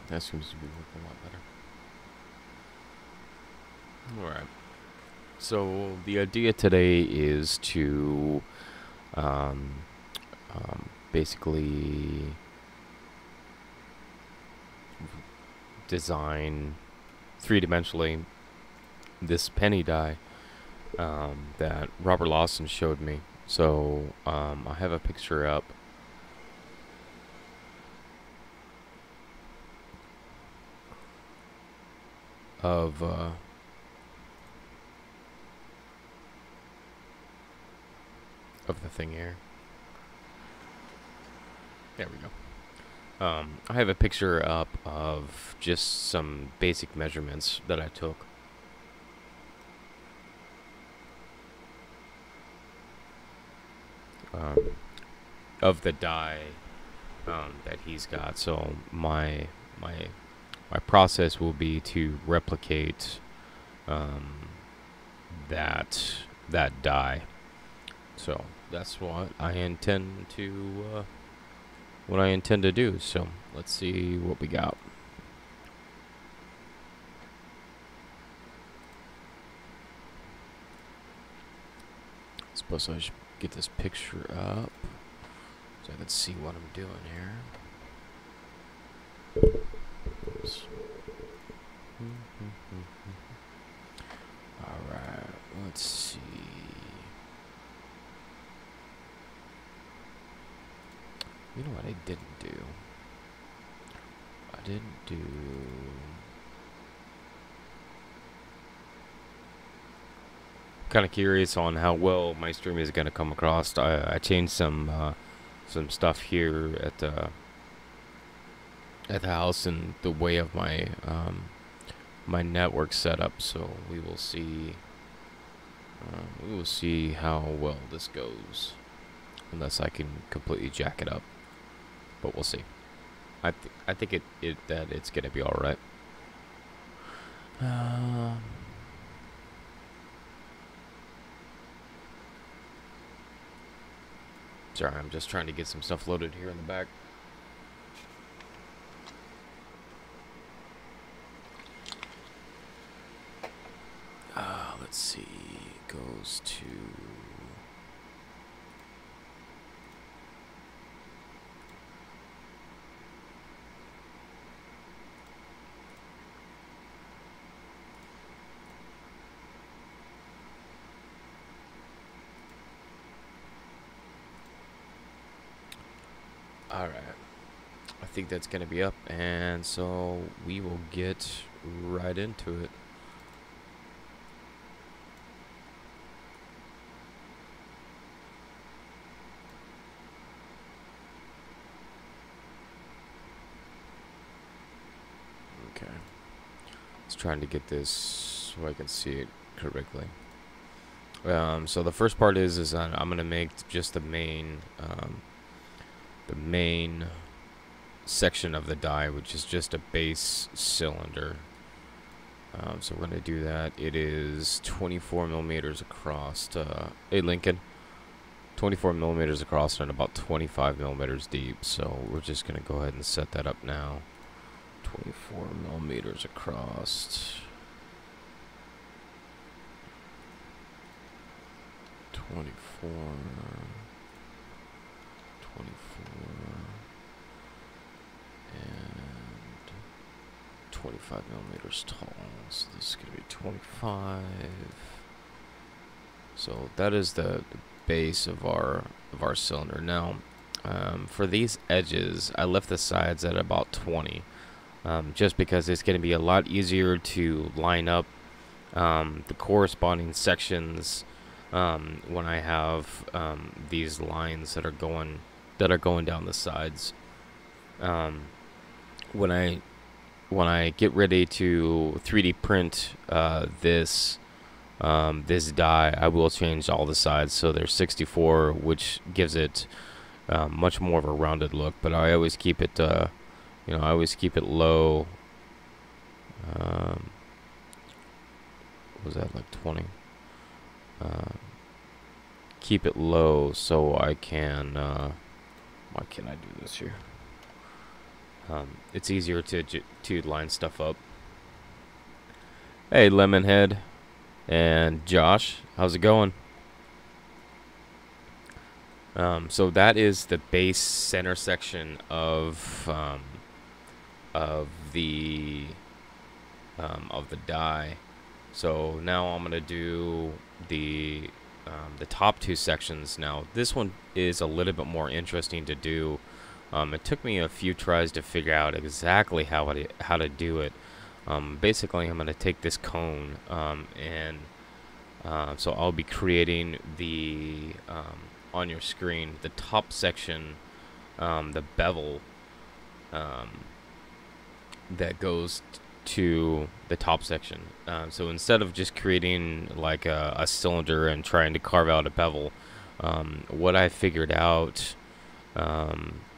That seems to be working a lot better. Alright. So the idea today is to um, basically design three-dimensionally this penny die that Robert Lawson showed me. So I have a picture up of the thing here. There we go. I have a picture up of just some basic measurements that I took. Of the die that he's got. So my process will be to replicate that die. So that's what I intend to do. So let's see what we got. Suppose I should get this picture up so I can see what I'm doing here. Oops. Alright, let's see. You know what I didn't do? Kind of curious on how well my stream is going to come across. I changed some stuff here at the house and the way of my my network setup. So we will see. We will see how well this goes, unless I can completely jack it up. But we'll see. I think that it's gonna be all right. Sorry, I'm just trying to get some stuff loaded here in the back. Let's see. It goes to... Alright. I think that's going to be up, and so we will get right into it. Okay. Let's try to get this so I can see it correctly. So the first part is I'm going to make just the main section of the die, which is just a base cylinder. So we're going to do that. It is 24 millimeters across. Hey Lincoln, 24 millimeters across and about 25 millimeters deep. So we're just going to go ahead and set that up now. 24 millimeters across. 24. 25 millimeters tall, so this is going to be 25. So that is the base of our cylinder. Now, for these edges, I left the sides at about 20, just because it's going to be a lot easier to line up the corresponding sections when I have these lines that are going down the sides. When I get ready to 3D print this die, I will change all the sides so they're 64, which gives it much more of a rounded look. But I always keep it, I always keep it low. Was that like 20? Keep it low so I can. Why can't I do this here? It's easier to line stuff up. Hey, Lemonhead and Josh, how's it going? So that is the base center section of the of the die. So now I'm gonna do the top two sections. Now this one is a little bit more interesting to do. It took me a few tries to figure out exactly how to do it. Basically, I'm gonna take this cone and so I'll be creating the on your screen the top section, the bevel um, that goes to the top section. So instead of just creating like a cylinder and trying to carve out a bevel, what I figured out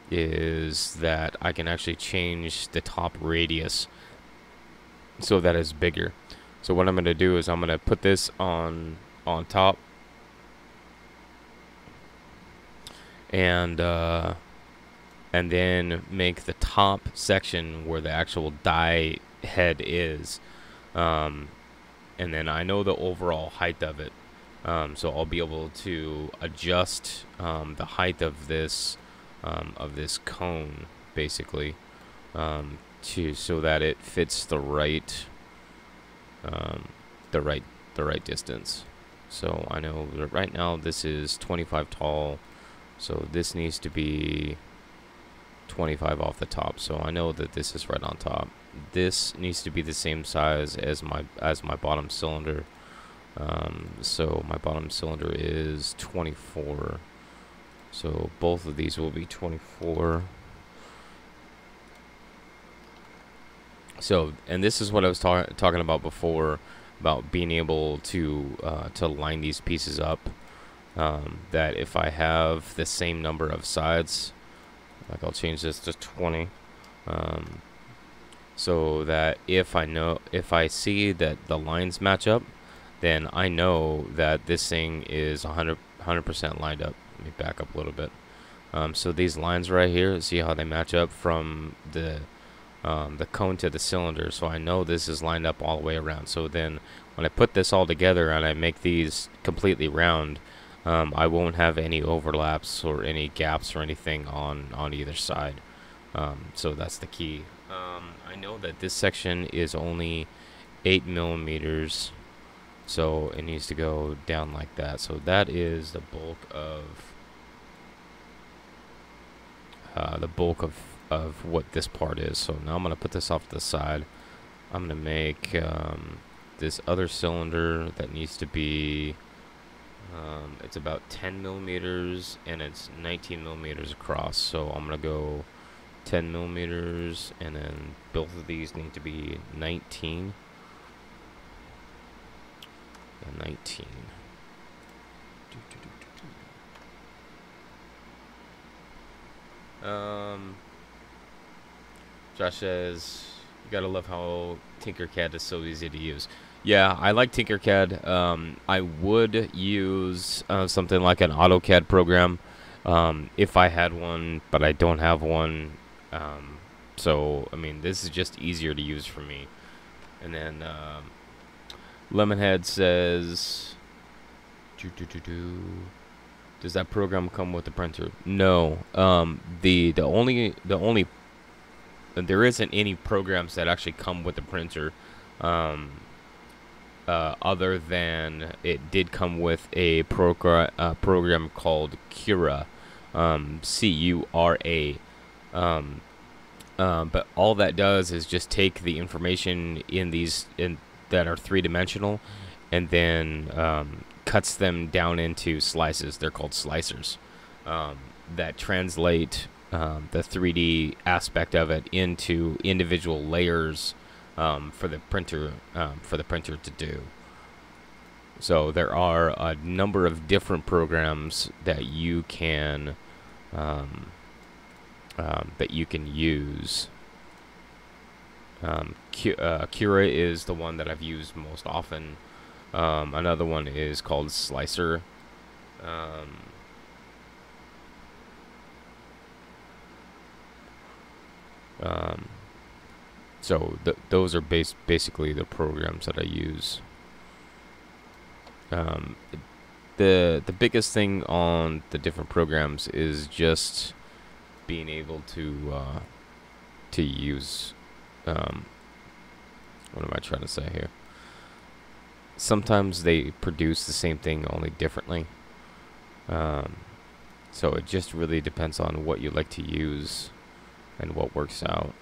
is that I can actually change the top radius so that it's bigger. So what I'm going to do is I'm going to put this on top, and then make the top section where the actual die head is, and then I know the overall height of it, so I'll be able to adjust the height of this cone basically, to so that it fits the right the right distance. So I know that right now this is 25 tall, so this needs to be 25 off the top. So I know that this is right on top. This needs to be the same size as my bottom cylinder. So my bottom cylinder is 24. So both of these will be 24. So, and this is what I was talking about before, about being able to line these pieces up. That if I have the same number of sides, like I'll change this to 20, so that if I see that the lines match up, then I know that this thing is 100% lined up. Let me back up a little bit. So these lines right here, see how they match up from the cone to the cylinder, so I know this is lined up all the way around. So then when I put this all together and I make these completely round, I won't have any overlaps or any gaps or anything on either side. So that's the key. I know that this section is only 8 millimeters, so it needs to go down like that. So that is the bulk of what this part is. So now I'm going to put this off to the side. I'm going to make this other cylinder that needs to be it's about 10 millimeters and it's 19 millimeters across. So I'm going to go 10 millimeters, and then both of these need to be 19 and 19. Josh says, you gotta love how Tinkercad is so easy to use. Yeah, I like Tinkercad. I would use something like an AutoCAD program if I had one, but I don't have one. So, I mean, this is just easier to use for me. And then Lemonhead says, does that program come with the printer? No. The only there isn't any programs that actually come with the printer, other than it did come with a program called Cura, Cura. But all that does is just take the information that are three-dimensional, and then cuts them down into slices. They're called slicers, that translate the 3D aspect of it into individual layers for the printer to do. So there are a number of different programs that you can use. Cura is the one that I've used most often. Another one is called Slicer. Um, so those are basically the programs that I use. Um, the biggest thing on the different programs is just being able to use. What am I trying to say here? Sometimes they produce the same thing only differently. So it just really depends on what you like to use and what works out.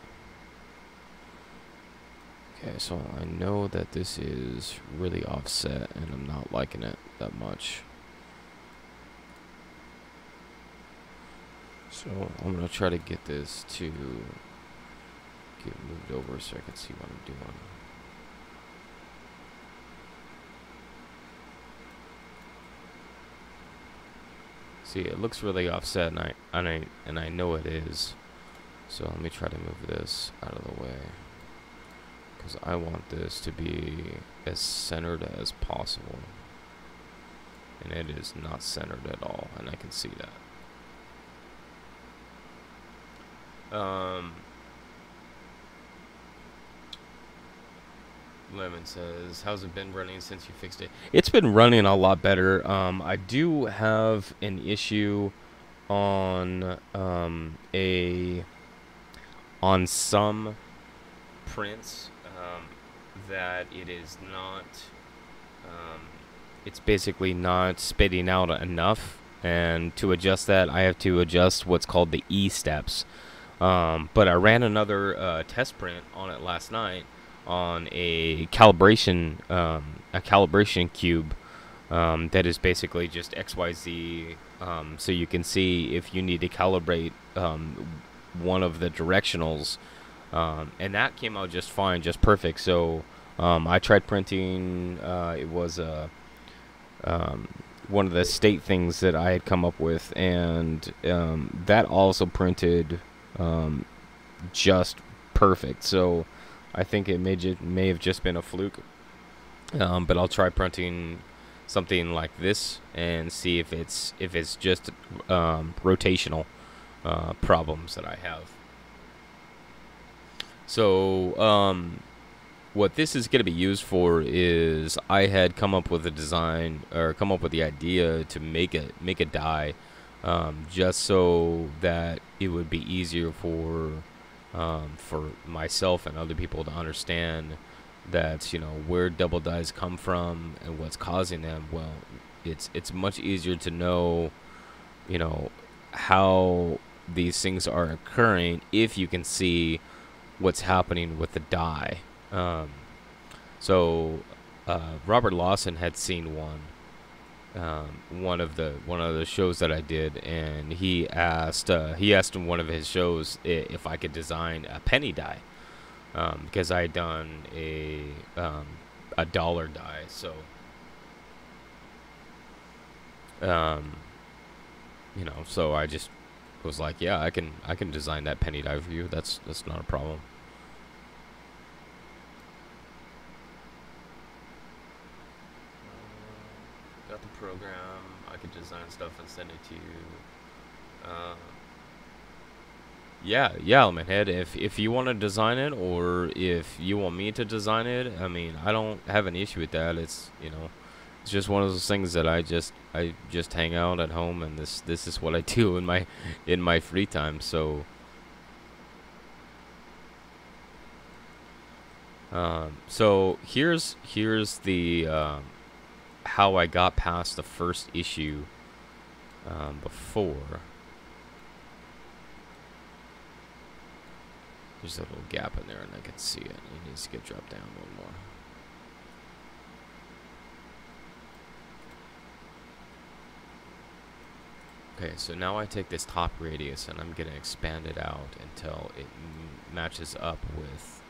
Okay, so I know that this is really offset and I'm not liking it that much. So I'm going to try to get this to get moved over so I can see what I'm doing. See, it looks really offset, and I know it is. So let me try to move this out of the way, because I want this to be as centered as possible, and it is not centered at all, and I can see that. Lemon says, how's it been running since you fixed it? It's been running a lot better. I do have an issue on on some prints that it is not it's basically not spitting out enough, and to adjust that I have to adjust what's called the E steps. But I ran another test print on it last night on a calibration cube that is basically just XYZ, so you can see if you need to calibrate one of the directionals, and that came out just fine, just perfect. So I tried printing, it was one of the state things that I had come up with, and that also printed just perfect. So I think it may have just been a fluke, but I'll try printing something like this and see if it's just rotational problems that I have. So what this is going to be used for is I had come up with a design, or come up with the idea to make a die, just so that it would be easier for myself and other people to understand that, you know, where double dies come from and what's causing them. Well, it's much easier to know, you know, how these things are occurring if you can see what's happening with the die. So Robert Lawson had seen one of the shows that I did, and he asked in one of his shows if I could design a penny die, because I had done a dollar die. So you know, so I just was like, yeah, I can design that penny die for you. That's not a problem. Got the program. I could design stuff and send it to you. Yeah, Element Head. If you want to design it, or if you want me to design it, I mean, I don't have an issue with that. It's, you know, it's just one of those things that I just hang out at home, and this is what I do in my free time. So so here's the how I got past the first issue before. There's a little gap in there, and I can see it. It needs to get dropped down a little more. Okay, so now I take this top radius, and I'm going to expand it out until it matches up with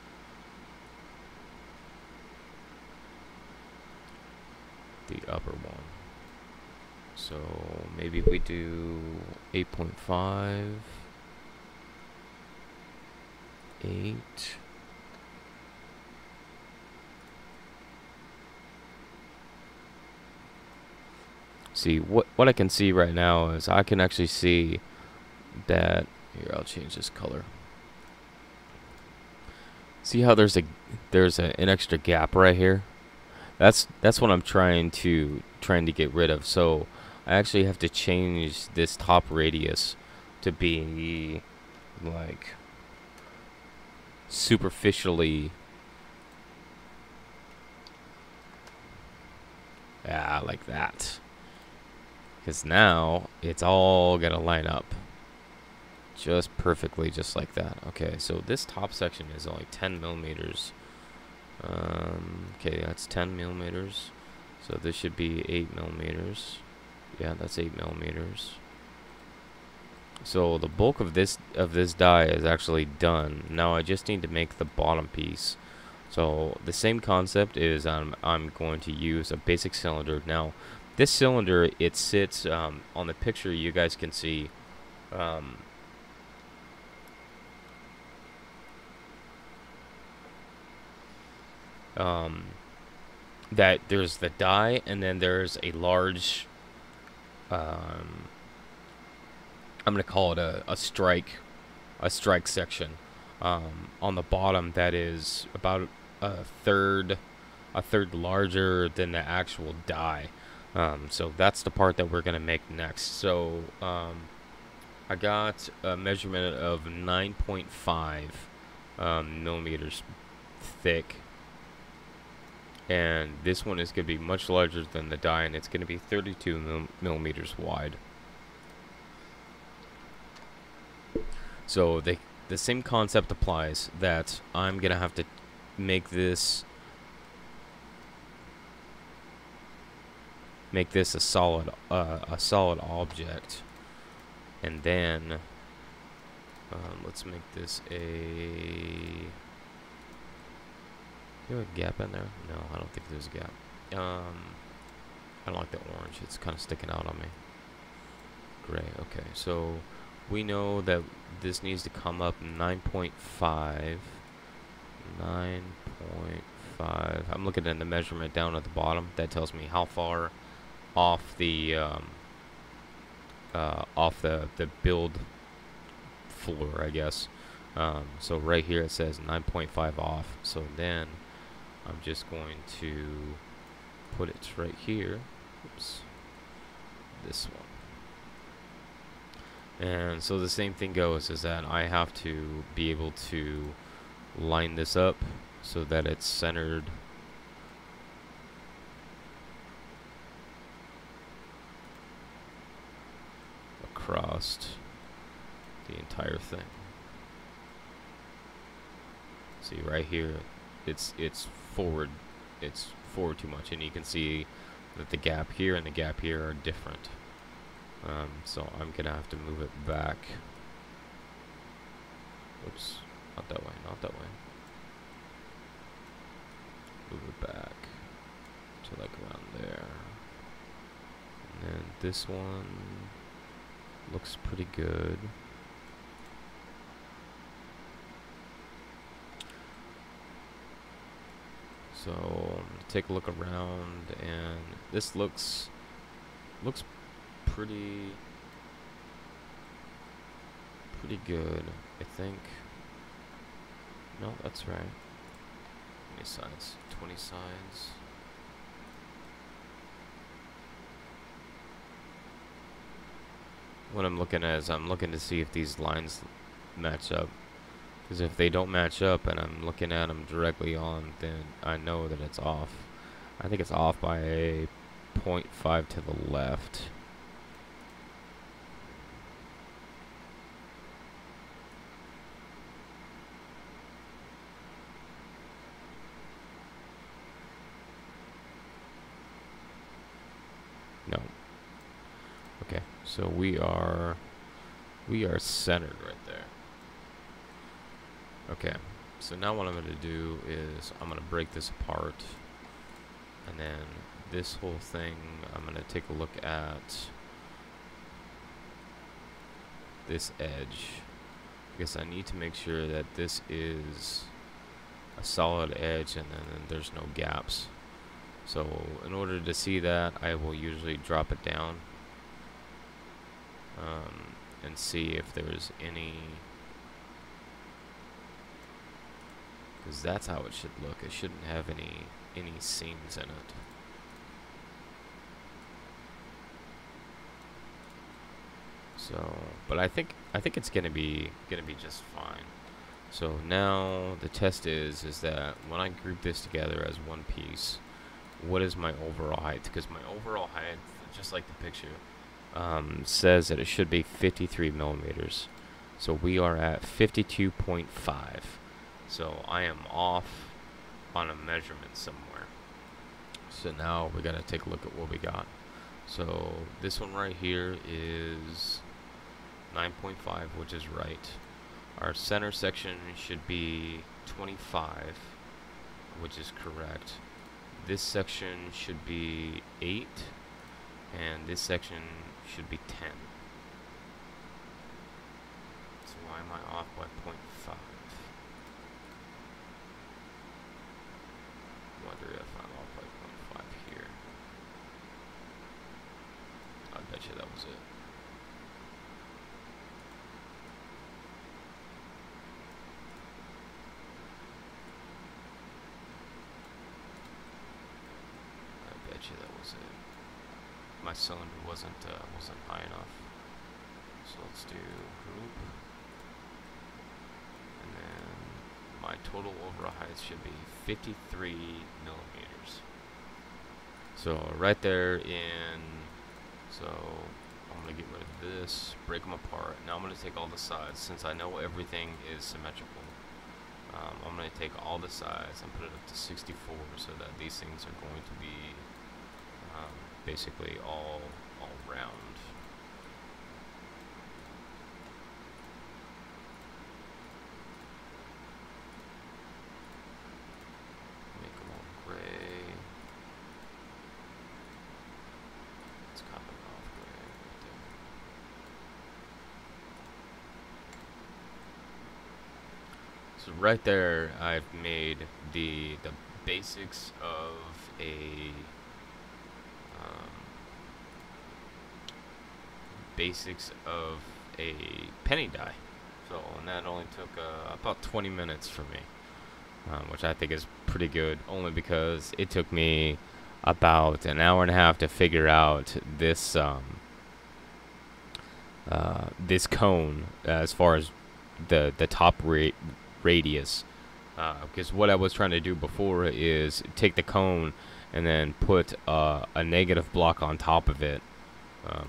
the upper one. So maybe we do 8.5, 8. See, what I can see right now is I can actually see that, here, I'll change this color. See how there's an extra gap right here? That's what I'm trying to get rid of. So I actually have to change this top radius to be like superficially, yeah, like that. Because now it's all gonna line up just perfectly, just like that. Okay, so this top section is only 10 millimeters. Okay, that's 10 millimeters. So this should be 8 millimeters. Yeah, that's 8 millimeters. So the bulk of this die is actually done. Now I just need to make the bottom piece. So the same concept is I'm going to use a basic cylinder. Now this cylinder, it sits on the picture you guys can see. That there's the die, and then there's a large, I'm gonna call it a strike section on the bottom that is about a third larger than the actual die. So that's the part that we're gonna make next. So I got a measurement of 9.5 millimeters thick. And this one is going to be much larger than the die, and it's going to be 32 millimeters wide. So the same concept applies, that I'm going to have to make this a solid object, and then let's make this a... Is there a gap in there? No, I don't think there's a gap. I don't like the orange. It's kind of sticking out on me. Gray. Okay, so we know that this needs to come up 9.5. 9.5. I'm looking at the measurement down at the bottom. That tells me how far off the build floor, I guess. So right here it says 9.5 off. So then I'm just going to put it right here. Oops. This one. And so the same thing goes, is that I have to be able to line this up so that it's centered across the entire thing. See right here, it's forward too much, and you can see that the gap here and the gap here are different. So I'm gonna have to move it back. Oops, not that way, not that way. Move it back to like around there. And then this one looks pretty good. So I'm gonna take a look around, and this looks pretty good, I think. No, that's right. How many sides? 20 sides. What I'm looking at is I'm looking to see if these lines match up. Because if they don't match up and I'm looking at them directly on, then I know that it's off. I think it's off by a 0.5 to the left. No. Okay, so we are centered right there. Okay, so now what I'm going to do is I'm going to break this apart, and then this whole thing, I'm going to take a look at this edge, because I need to make sure that this is a solid edge and then there's no gaps. So in order to see that, I will usually drop it down and see if there's any because that's how it should look. It shouldn't have any seams in it. So, but I think it's gonna be just fine. So now the test is that when I group this together as one piece, what is my overall height? Because my overall height, just like the picture, says that it should be 53 millimeters. So we are at 52.5. So I am off on a measurement somewhere. So now we gotta take a look at what we got. So this one right here is 9.5, which is right. Our center section should be 25, which is correct. This section should be 8, and this section should be 10. So why am I off by 0.5? Wonder if I'm off by 0.5 here. I bet you that was it. That was it. My cylinder wasn't high enough. So let's do group, and then my total overall height should be 53 millimeters. So right there in. So I'm gonna get rid of this, break them apart. Now I'm gonna take all the sides since I know everything is symmetrical. I'm going to take all the sides and put it up to 64 so that these things are going to be basically all round. Make them all gray. Let's copy it off gray right there. So right there, I've made the basics of a penny die. So, and that only took about 20 minutes for me, which I think is pretty good, only because it took me about an hour and a half to figure out this this cone as far as the top radius, because what I was trying to do before is take the cone and then put a negative block on top of it,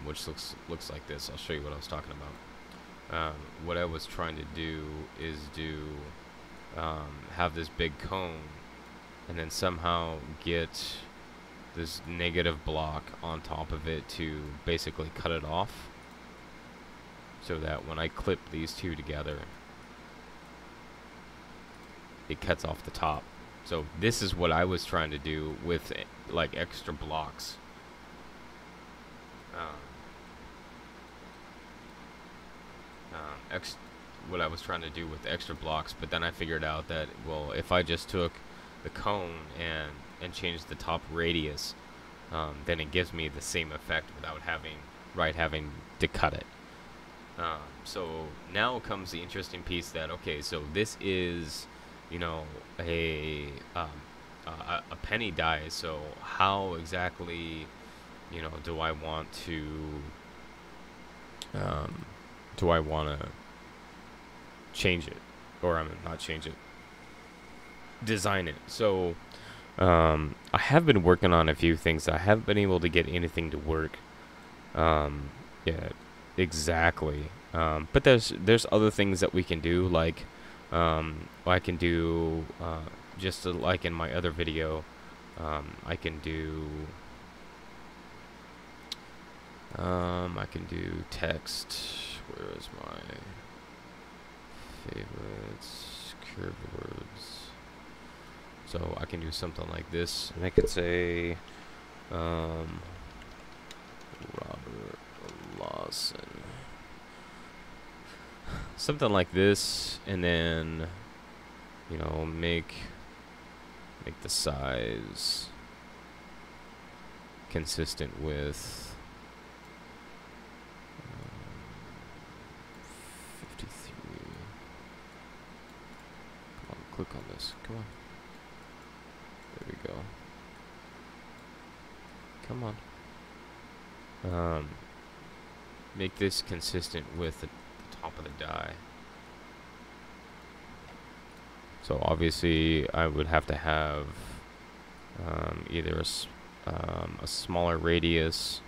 which looks like this. I'll show you what I was talking about. What I was trying to do is have this big cone and then somehow get this negative block on top of it to basically cut it off, so that when I clip these two together, it cuts off the top. So this is what I was trying to do with like extra blocks. What I was trying to do with extra blocks, but then I figured out that, well, if I just took the cone and changed the top radius, then it gives me the same effect without having to cut it. So now comes the interesting piece that, okay, so this is, you know, a penny die. So how exactly, you know, do I want to change it, or not change it, design it? So I have been working on a few things. I haven't been able to get anything to work yeah, exactly. But there's other things that we can do, like I can do just like in my other video, I can do text. Where is my favorites? Curved words. So I can do something like this, and I could say Robert Lawson. Something like this, and then, you know, make the size consistent with 53. Come on, click on this. Come Come on. Make this consistent with the top of the die. So obviously I would have to have either a smaller radius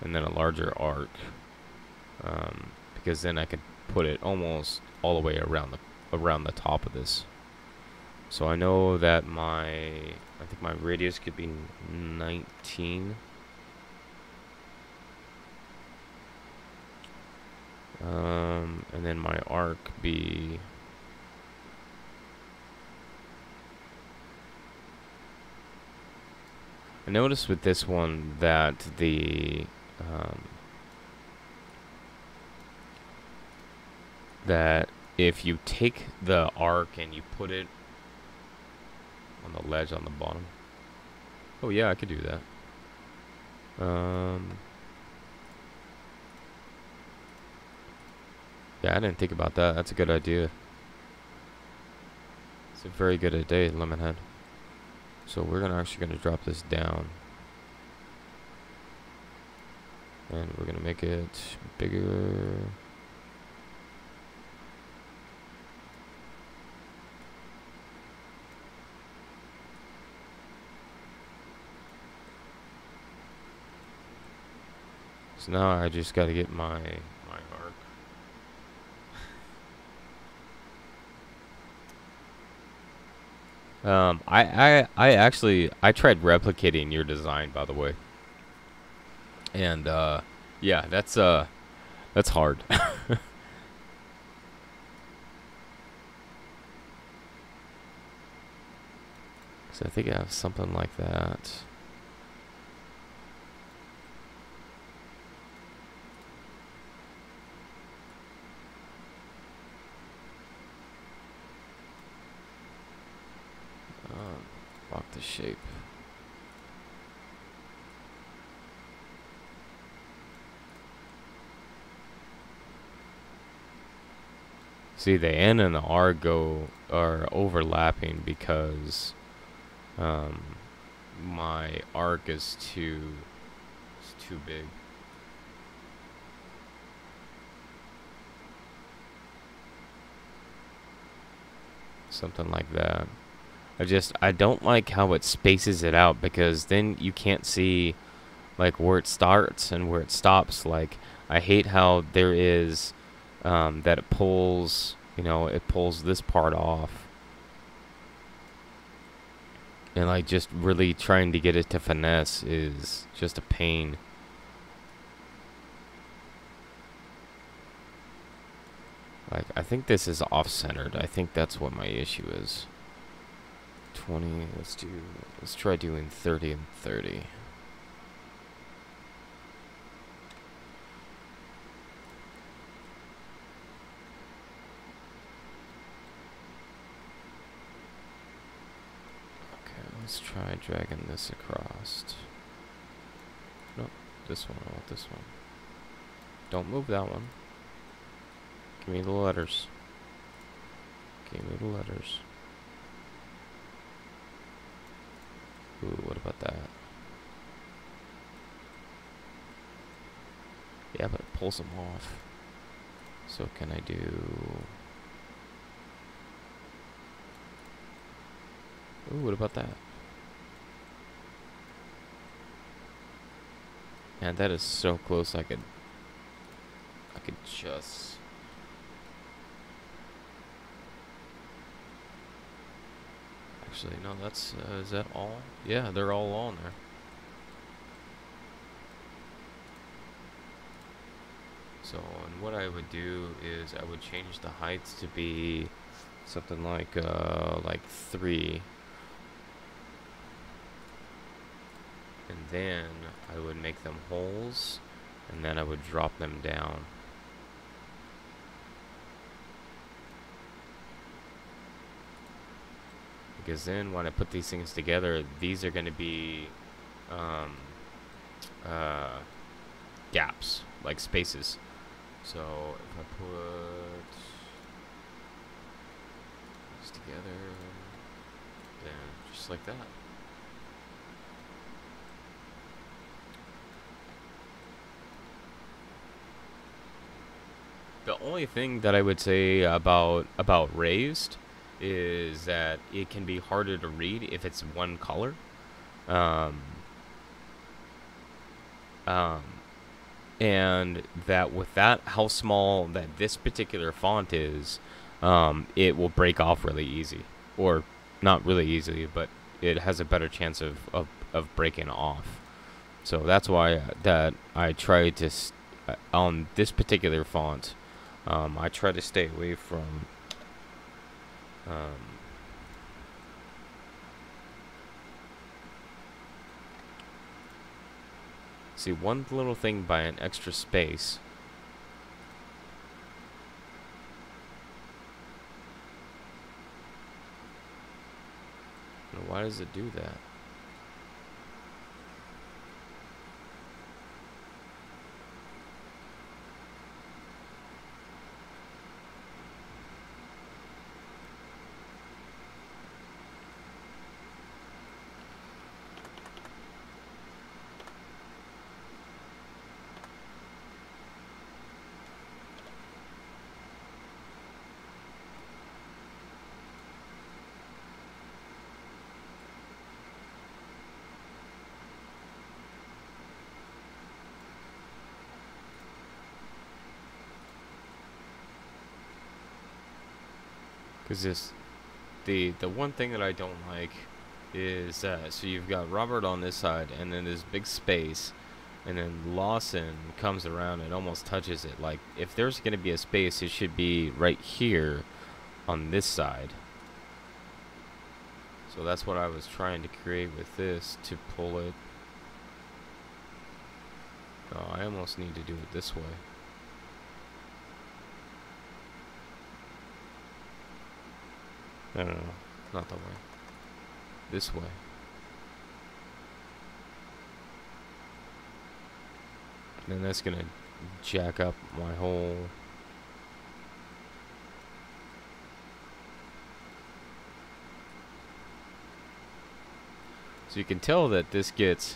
and then a larger arc, because then I could put it almost all the way around the top of this. So I know that I think my radius could be 19. And then my arc be I noticed with this one that that if you take the arc and you put it on the ledge on the bottom. Oh yeah, I could do that. Yeah, I didn't think about that. That's a good idea. It's a very good idea, Lemonhead. So we're actually gonna drop this down. And we're gonna make it bigger. So now I just gotta get my arc. I actually tried replicating your design, by the way. And yeah, that's hard. So I think I have something like that. Lock the shape. See, the N and the R are overlapping because my arc is too big. Something like that. I don't like how it spaces it out, because then you can't see like where it starts and where it stops. Like, I hate how there is that it pulls, it pulls this part off. And like, just really trying to get it to finesse is just a pain. Like, I think this is off-centered. I think that's what my issue is. 20, let's try doing 30 and 30. Okay, let's try dragging this across. Nope, this one, I want this one. Don't move that one. Give me the letters. Give me the letters. Ooh, what about that? Yeah, but it pulls them off. So can I do... Ooh, what about that? Man, that is so close. I could just... Actually, no, that's, is that all? Yeah, they're all on there. So, and what I would do is I would change the heights to be something like 3. And then I would make them holes, and then I would drop them down. Because then when I put these things together, these are going to be gaps, like spaces. So if I put this together, Just like that. The only thing that I would say about raised is that it can be harder to read if it's one color. Um, um, and that with that, how small that this particular font is, it will break off really easy. Or not really easily, but it has a better chance of breaking off. So that's why that I try to, on this particular font, I try to stay away from see, one little thing by an extra space. Why does it do that? Because the one thing that I don't like is so you've got Robert on this side, and then this big space, and then Lawson comes around and almost touches it. Like, if there's going to be a space, it should be right here on this side. So that's what I was trying to create with this to pull it. Oh, I almost need to do it this way. No, not that way. This way. And that's gonna jack up my whole. So you can tell that this gets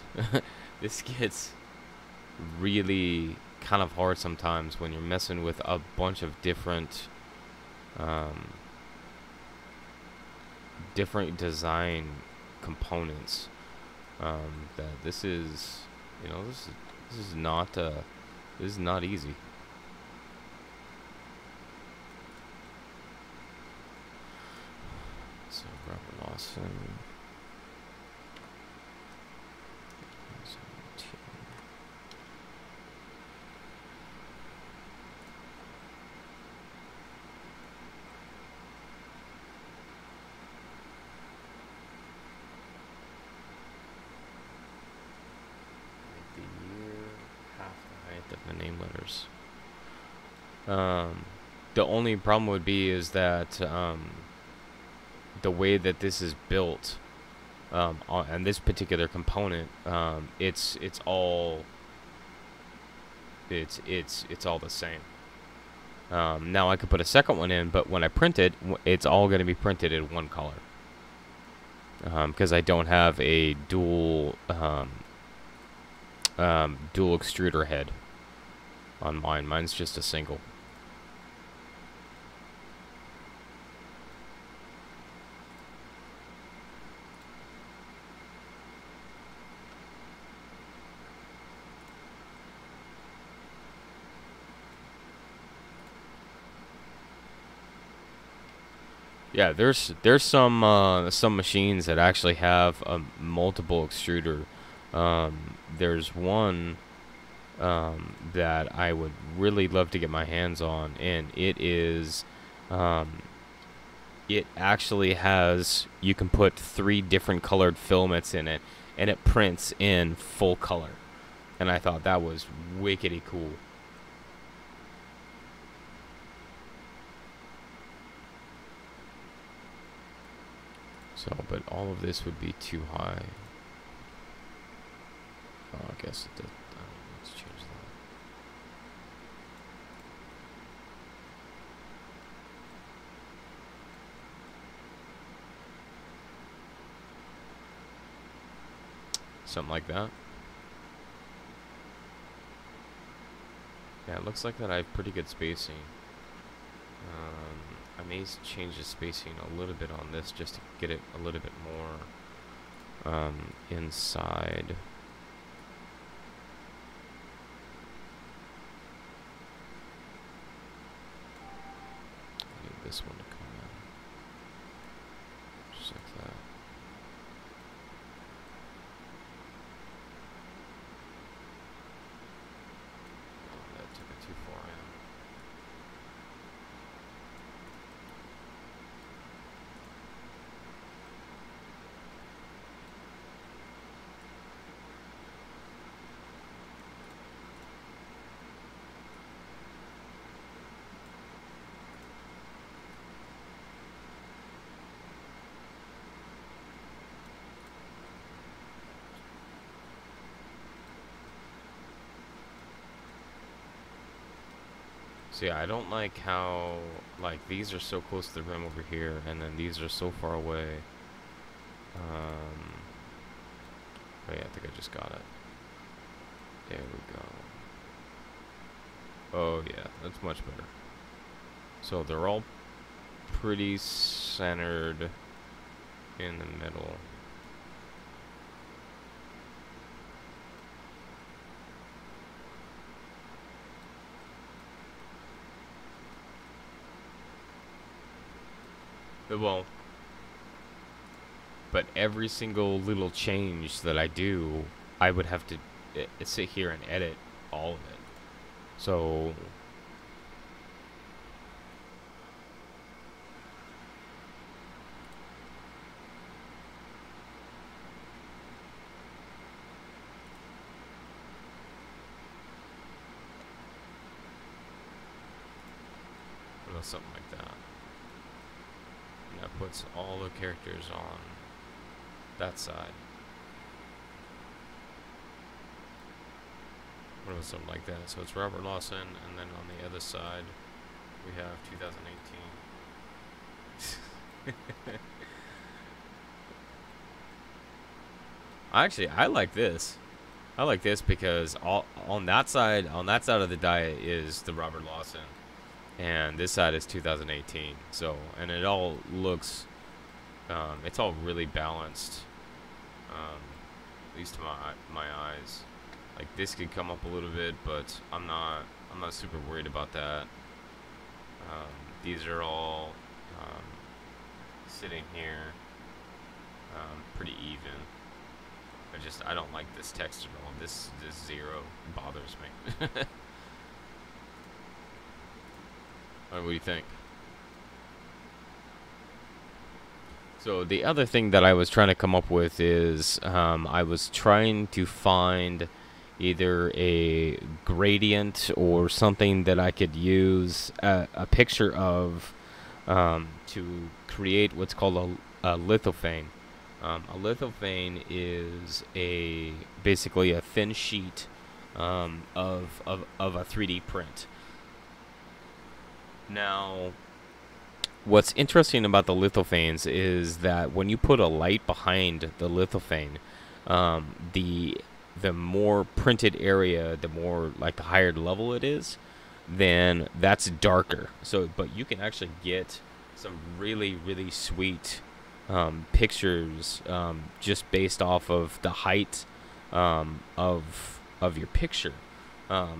this gets really kind of hard sometimes when you're messing with a bunch of different different design components. That this is, you know, this is not easy. So Robert Lawson. The name letters. The only problem would be is that the way that this is built, and this particular component, it's all the same. Now I could put a second one in, but when I print it, it's all going to be printed in one color. Because I don't have a dual extruder head on mine. Mine's just a single. Yeah, there's some machines that actually have a multiple extruder. There's one that I would really love to get my hands on, and it is it actually has, you can put 3 different colored filaments in it, and it prints in full color. And I thought that was wickedy cool. So, but all of this would be too high. Oh, I guess it did. Let's change that. Something like that. Yeah, it looks like that I have pretty good spacing. I may change the spacing a little bit on this just to get it a little bit more inside. I need this one to come in. Just like that. Oh, that took it too far in. So yeah, I don't like how, like, these are so close to the rim over here, and then these are so far away. Oh yeah, I think I just got it. There we go. Oh yeah, that's much better. So they're all pretty centered in the middle. It won't. But every single little change that I do, I would have to sit here and edit all of it. So something like that. And that puts all the characters on that side. What was something like that? So it's Robert Lawson, and then on the other side we have 2018. Actually, I like this. I like this because on that side of the die is the Robert Lawson, and this side is 2018. So, and it all looks, it's all really balanced, at least to my eyes. Like, this could come up a little bit, but I'm not super worried about that. These are all sitting here pretty even. I don't like this text at all. This zero bothers me. What do you think? So the other thing that I was trying to come up with is I was trying to find either a gradient or something that I could use a picture of to create what's called a lithophane. A lithophane is basically a thin sheet of a 3D print. Now, what's interesting about the lithophanes is that when you put a light behind the lithophane, the more printed area, the more like the higher level it is, then that's darker. So, but you can actually get some really, really sweet pictures just based off of the height of your picture.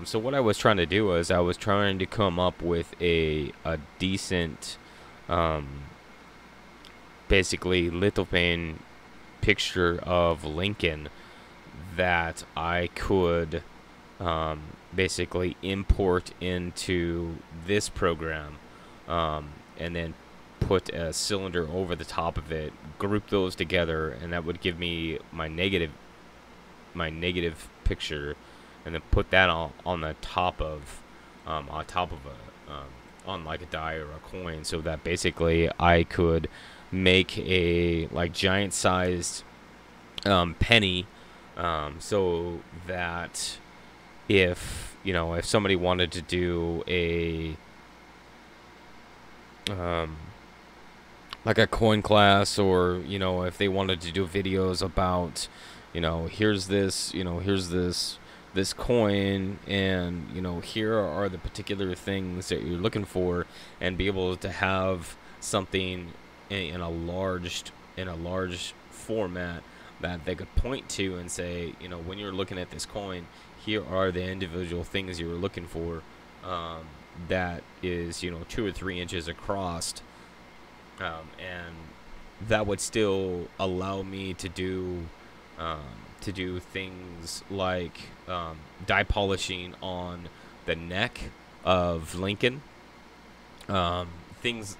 So what I was trying to do was I was trying to come up with a decent basically lithophane picture of Lincoln that I could basically import into this program, and then put a cylinder over the top of it, group those together, and that would give me my negative picture, and then put that on the top of on like a die or a coin, so that basically I could make a like giant sized penny, so that if somebody wanted to do a like a coin class, or if they wanted to do videos about here's this, this coin, and here are the particular things that you're looking for, and be able to have something in a large format that they could point to and say, when you're looking at this coin, here are the individual things you were looking for, that is 2 or 3 inches across, and that would still allow me to do things like dye polishing on the neck of Lincoln, things.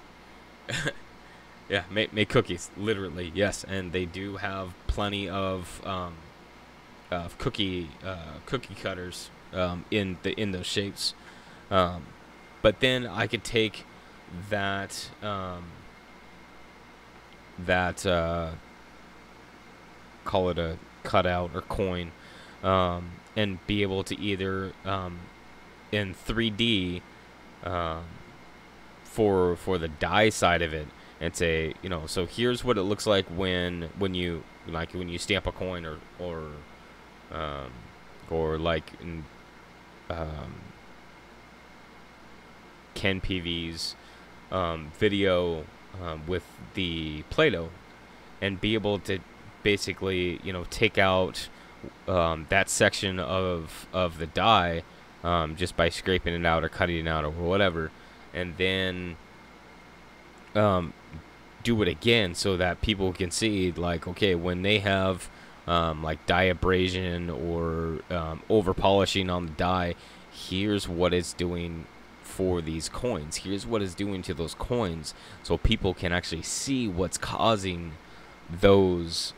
Yeah, make cookies, literally, yes, and they do have plenty of cookie cutters in those shapes, but then I could take that call it a cutout or coin, and be able to either in 3D, for the dye side of it, and say, so here's what it looks like when you stamp a coin, or like in Ken PV's video with the PlayDoh, and be able to basically take out that section of the dye, just by scraping it out or cutting it out or whatever, and then do it again, so that people can see, like, okay, when they have like dye abrasion or over polishing on the dye, here's what it's doing for these coins, here's what it's doing to those coins, so people can actually see what's causing those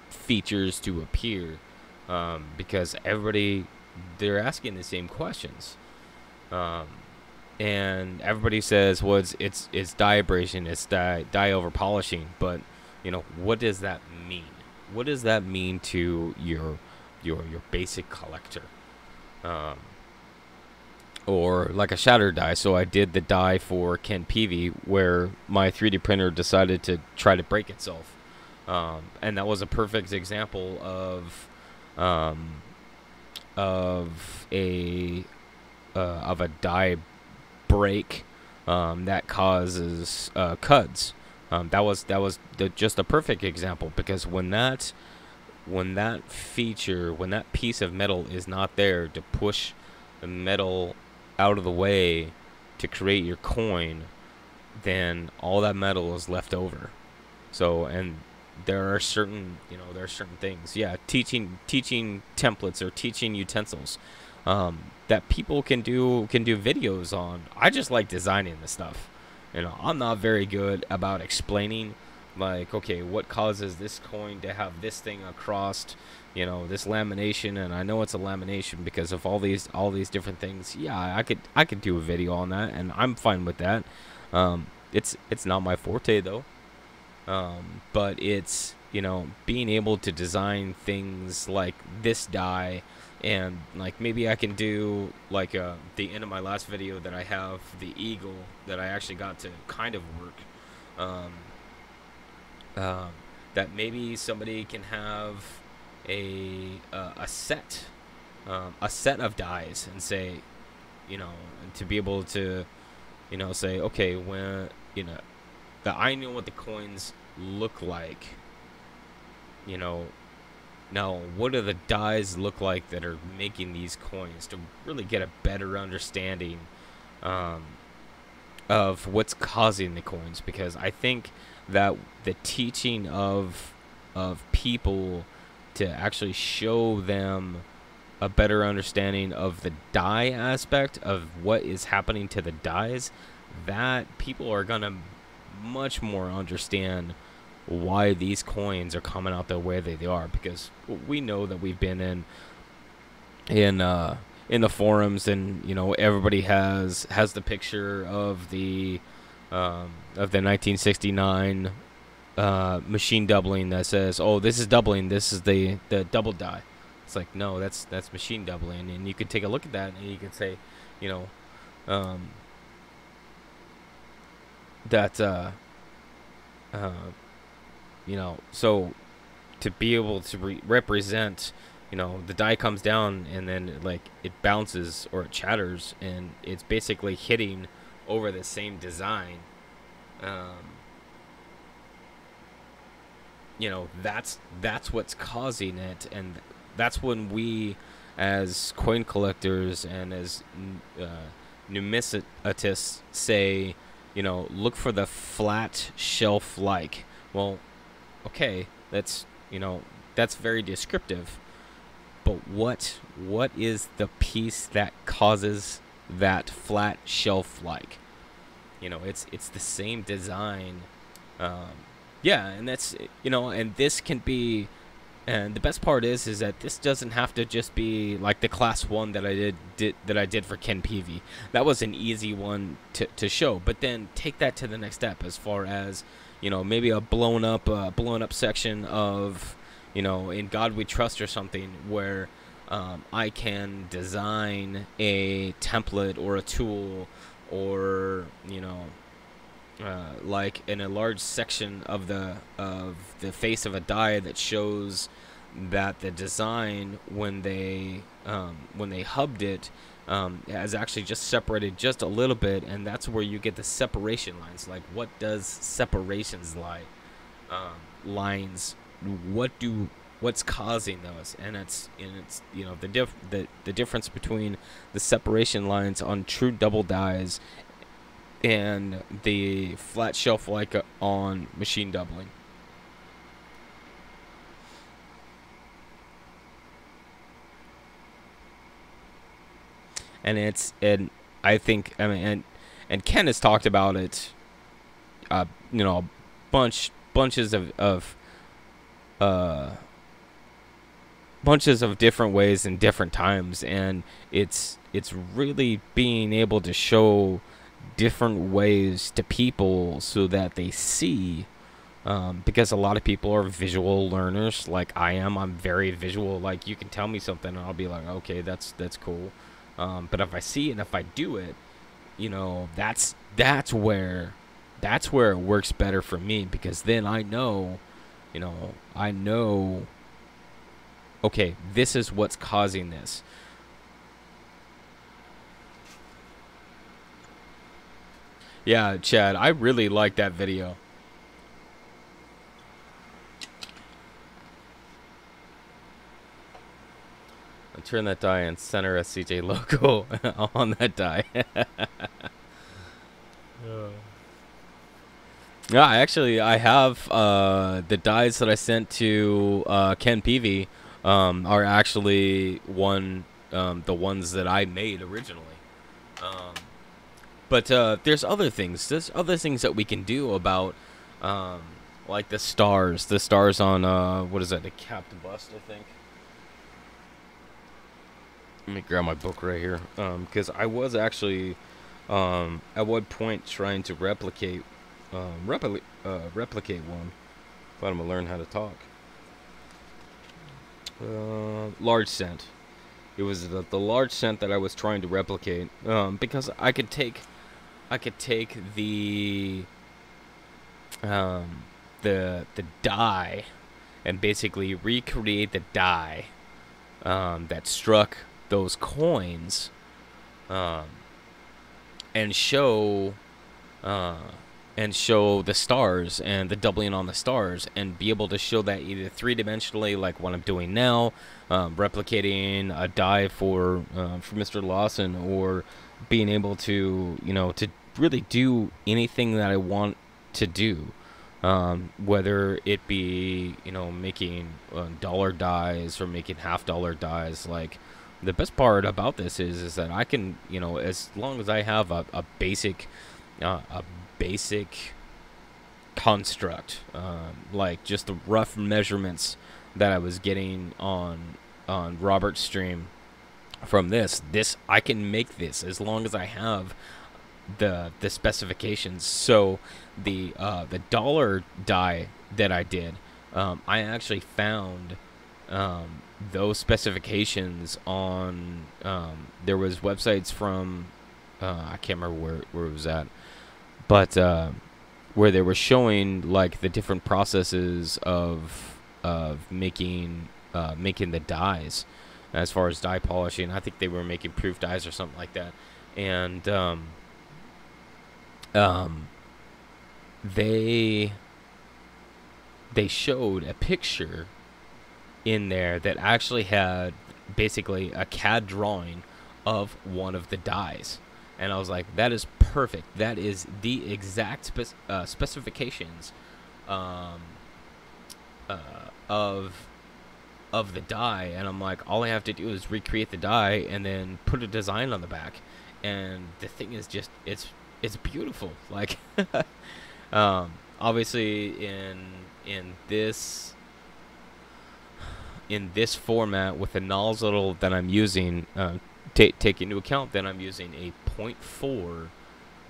features to appear, because everybody, they're asking the same questions, and everybody says, well, it's dye abrasion, it's dye over polishing, but what does that mean? What does that mean to your basic collector? Or like a shatter die. So I did the die for Ken PV where my 3D printer decided to try to break itself, and that was a perfect example of a die break that causes cuts. That was just a perfect example, because when that piece of metal is not there to push the metal out of the way to create your coin, then all that metal is left over. So, and there are certain things, yeah, teaching templates or teaching utensils, that people can do videos on. I just like designing this stuff. I'm not very good about explaining, like, okay, what causes this coin to have this thing across, this lamination, and I know it's a lamination because of all these different things. Yeah, I could do a video on that, and I'm fine with that. It's not my forte though. But it's, being able to design things like this die, and like maybe I can do like the end of my last video that I have the eagle that I actually got to kind of work. That maybe somebody can have a set of dies, and say, and to be able to, say, okay, when that I know what the coins look like, now what do the dies look like that are making these coins, to really get a better understanding of what's causing the coins. Because I think that the teaching of people to actually show them a better understanding of the dye aspect of what is happening to the dyes, that people are gonna much more understand why these coins are coming out the way they are. Because we know that we've been in the forums, and everybody has the picture of the 1969 machine doubling that says, oh, this is doubling, this is the double die. It's like, no, that's machine doubling. And you could take a look at that, and you could say, that you know, so to be able to represent, you know, the die comes down and then like it bounces or it chatters and it's basically hitting over the same design. You know, that's what's causing it, and that's when we, as coin collectors and as numismatists, say, you know, look for the flat shelf like. Well, okay, that's, you know, that's very descriptive. But what is the piece that causes that flat shelf like? You know, it's the same design. Yeah, and that's, you know, and this can be, and the best part is that this doesn't have to just be like the class 1 that I did for Ken Peavy. That was an easy one to show, but then take that to the next step as far as, you know, maybe a blown up section of, you know, In God We Trust or something, where I can design a template or a tool, or, you know, like in a large section of the face of a die that shows that the design when they hubbed it has actually just separated just a little bit, and that's where you get the separation lines. Like, what does separations lines, what's causing those? And it's you know, the difference between the separation lines on true double dies and the flat shelf like on machine doubling. And I think, I mean, and Ken has talked about it, you know, bunches of different ways and different times, and it's really being able to show different ways to people so that they see, because a lot of people are visual learners like I am. I'm very visual. Like, you can tell me something and I'll be like, okay, that's cool. But if I see it and if I do it, you know, that's where it works better for me, because then I know, you know, okay, this is what's causing this. Yeah, Chad, I really like that video. I'll turn that die and center a CJ logo on that die. Yeah, actually, I have the dies that I sent to Ken Peavy are actually the ones that I made originally. But there's other things. There's other things that we can do about, like the stars. The stars on, what is that, the Captain Bust, I think. Let me grab my book right here. Because I was actually, at one point, trying to replicate one. But I'm going to learn how to talk. Large scent. It was the large scent that I was trying to replicate, because I could take the die and basically recreate the die that struck those coins, and show the stars and the doubling on the stars, and be able to show that either three-dimensionally, like what I'm doing now, replicating a die for Mr. Lawson, or being able to, you know, to really do anything that I want to do, whether it be, you know, making dollar dies or making $half dies. Like, the best part about this is that I can, you know, as long as I have a basic construct, like just the rough measurements that I was getting on Robert's stream from this I can make this as long as I have the specifications. So the dollar die that I did, I actually found those specifications on, there was websites from, I can't remember where it was at, but where they were showing like the different processes of making the dyes, as far as dye polishing. I think they were making proof dyes or something like that, and um, they showed a picture in there that actually had basically a CAD drawing of one of the dyes. And I was like, that is perfect. That is the exact specifications um, of the dye. And I'm like, all I have to do is recreate the dye and then put a design on the back. And the thing is just, it's beautiful. Like, obviously in this format with the nozzle that I'm using, take into account that I'm using a 0.4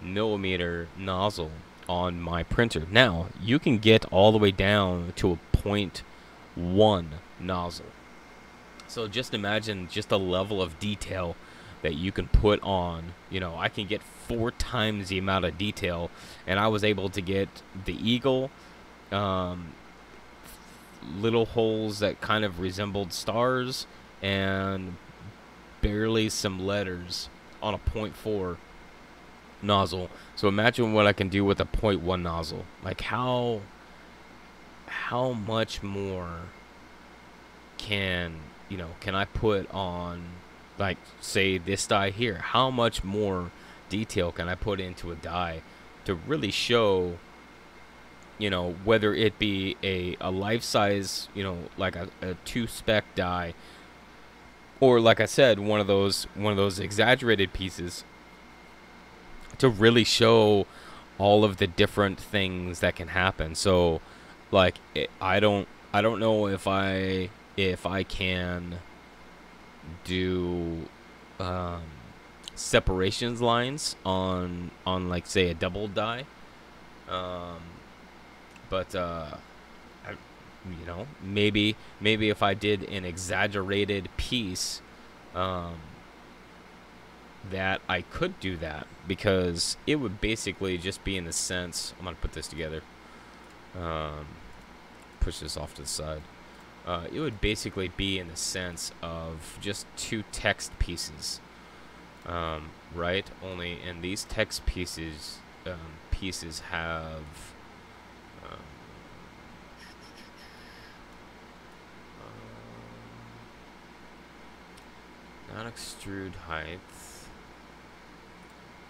millimeter nozzle on my printer. Now, you can get all the way down to a 0.1 nozzle. So just imagine just the level of detail that you can put on. You know, I can get 4 times the amount of detail, and I was able to get the eagle, little holes that kind of resembled stars, and barely some letters on a 0.4 nozzle. So imagine what I can do with a 0.1 nozzle. Like how much more can I put on, like, say this dye here? How much more detail can I put into a dye to really show, whether it be a life size, like a 2-spec dye, or like I said, one of those exaggerated pieces, to really show all of the different things that can happen. So, like, I don't know if I can do separations lines on like, say, a double die, but maybe if I did an exaggerated piece, that I could do that, because it would basically just be in the sense. I'm gonna put this together, push this off to the side. It would basically be in the sense of just 2 text pieces, right? Only in these text pieces have not extrude height,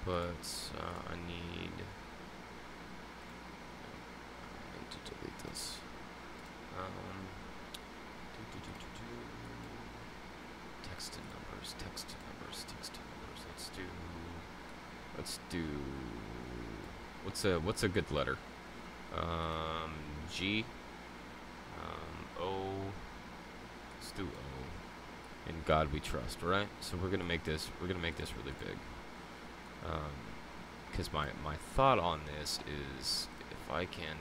but I need to delete this. Text and numbers. Let's do. What's a good letter? G. O. Let's do O. In God we trust, right? So we're gonna make this really big. Because my thought on this is, if I can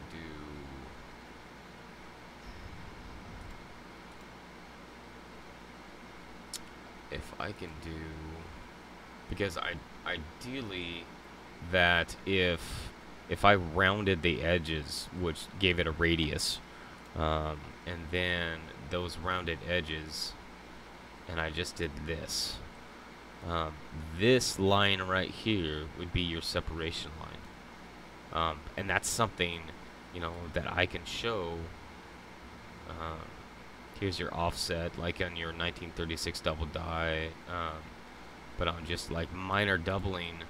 do, because ideally, that if I rounded the edges, which gave it a radius, and then those rounded edges, and I just did this, this line right here would be your separation line, and that's something, that I can show. Here's your offset, like on your 1936 double die, but on just like minor doubling,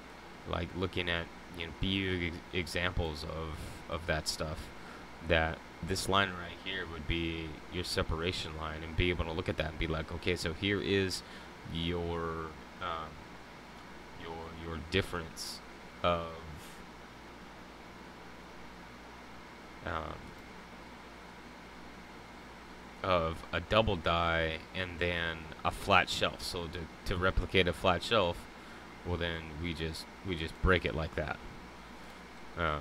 like looking at big examples of that stuff, that this line right here would be your separation line, and be able to look at that and be like, okay, so here is your difference of a double die and then a flat shelf. So to replicate a flat shelf, well, then we just break it like that.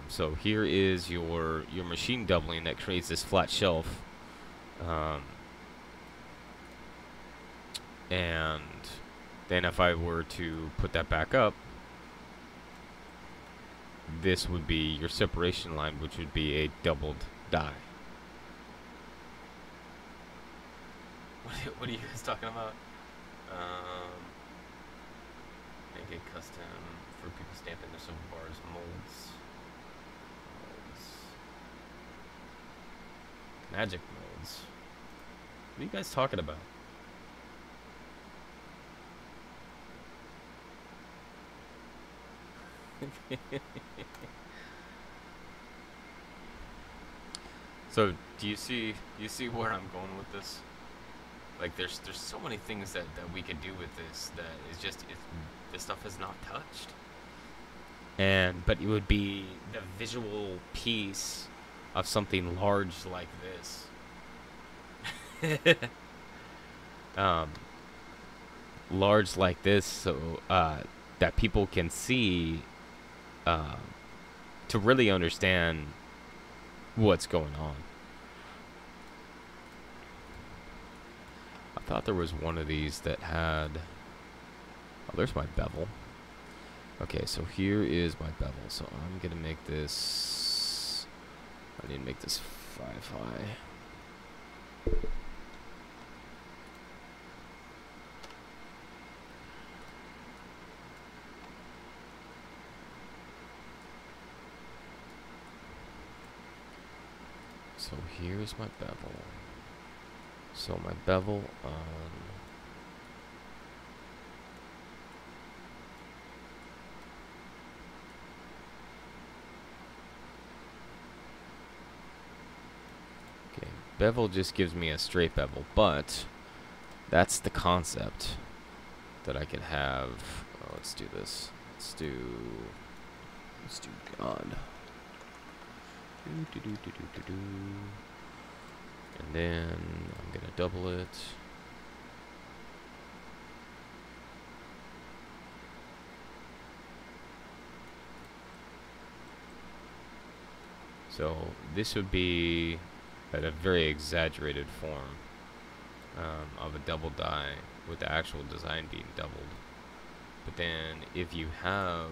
So here is your machine doubling that creates this flat shelf, and then if I were to put that back up, this would be your separation line, which would be a doubled die. What are you guys talking about? Make it custom for people stamping their silver bars, molds. Magic molds. What are you guys talking about? So do you see where I'm going with this? Like there's so many things that we could do with this that is just this stuff is not touched. But it would be the visual piece of something large like this. Large like this, so that people can see, to really understand what's going on. I thought there was one of these that had... Oh, there's my bevel. Okay, so here is my bevel. So I'm going to make this... I need to make this 5 high. So here's my bevel. So my bevel on... Okay, bevel just gives me a straight bevel, but that's the concept that I can have. Oh, let's do this. Let's do God. And then I'm gonna double it. So this would be at a very exaggerated form of a double die, with the actual design being doubled. But then if you have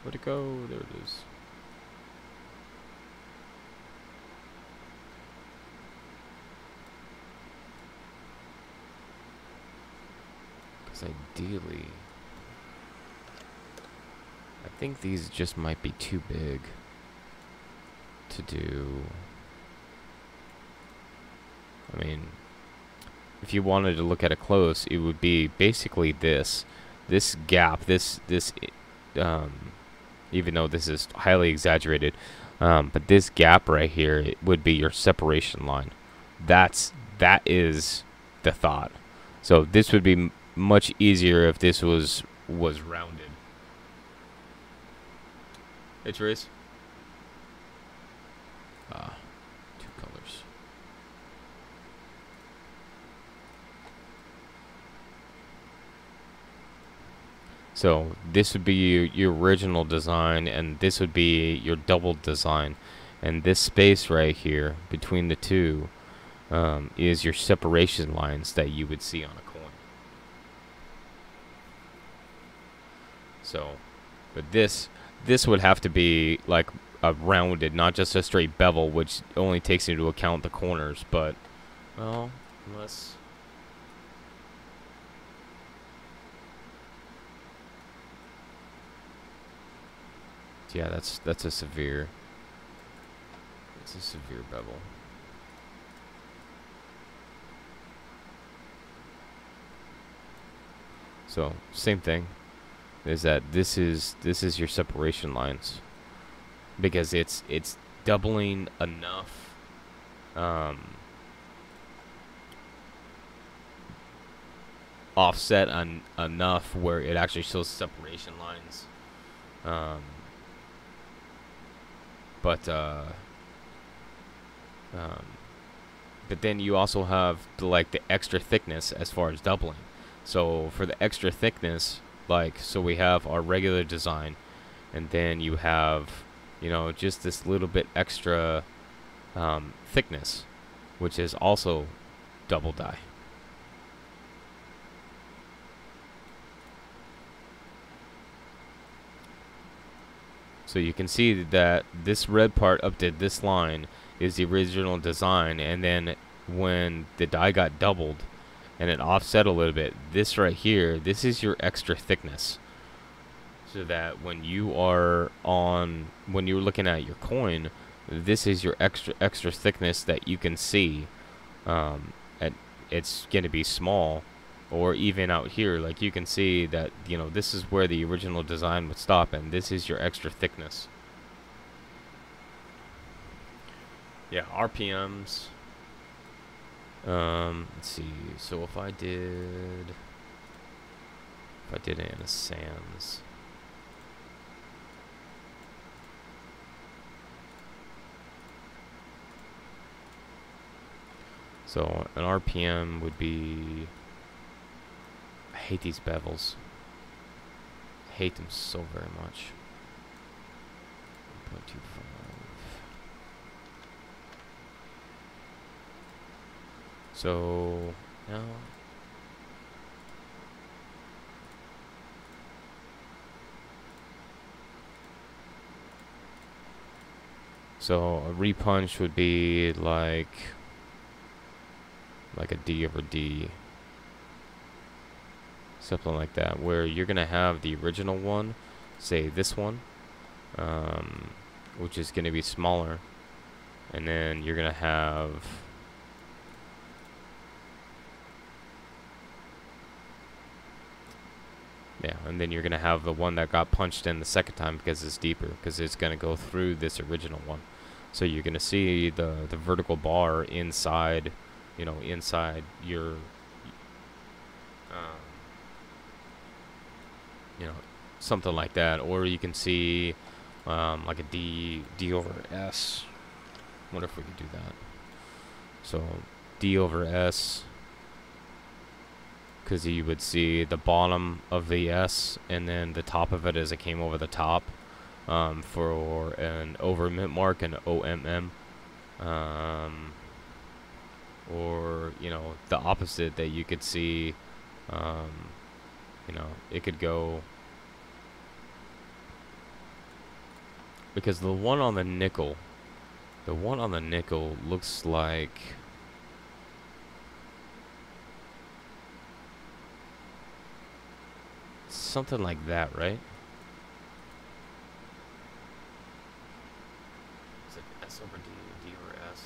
where'd it go? There it is. Because ideally, I think these just might be too big to do. I mean, if you wanted to look at it close, it would be basically this gap, even though this is highly exaggerated, but this gap right here, it would be your separation line. That is the thought. So this would be much easier if this was rounded. Hey Trace. Two colors. So this would be your original design, and this would be your double design, and this space right here between the two is your separation lines that you would see on a coin. So, but this would have to be like a rounded, not just a straight bevel, which only takes into account the corners. But well, unless. Yeah, that's a severe. It's a severe bevel. So same thing, is that this is your separation lines, because it's doubling enough. Offset enough where it actually shows separation lines. But then you also have the extra thickness as far as doubling. So for the extra thickness, so we have our regular design, and then you have you know, just this little bit extra thickness, which is also double die. So you can see that this red part up to this line is the original design, and then when the die got doubled and it offset a little bit, this right here, this is your extra thickness. So that when you're looking at your coin, this is your extra thickness that you can see. It's going to be small, or even out here, like you can see that, you know, this is where the original design would stop, and this is your extra thickness. Yeah, RPMs. Let's see. So if I did it in a sans. So an RPM would be, I hate these bevels. I hate them so very much. 1.25. So now a repunch would be like a D over D, something like that, where you're gonna have the original one, say this one, which is gonna be smaller, and then you're gonna have and then you're gonna have the one that got punched in the second time because it's deeper, because it's gonna go through this original one. So you're gonna see the vertical bar inside, you know, inside your, you know, something like that. Or you can see like a D over S. Wonder if we could do that. So D over S, because you would see the bottom of the S and then the top of it as it came over the top, for an over mint mark and OMM. Or, you know, the opposite, that you could see, you know, it could go, because the one on the nickel looks like, something like that, right? Is it S over D, D over S?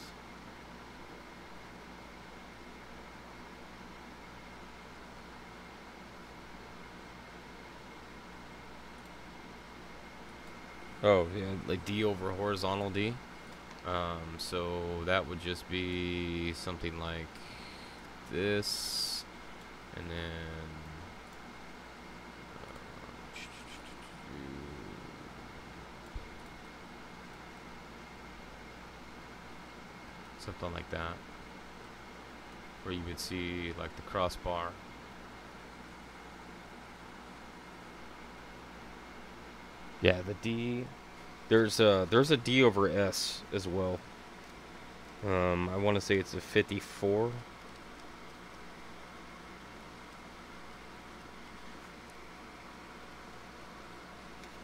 Oh, yeah, like D over horizontal D. So that would just be something like this, and then something like that, where you would see like the crossbar. Yeah, the D. There's a D over S as well. I want to say it's a 54.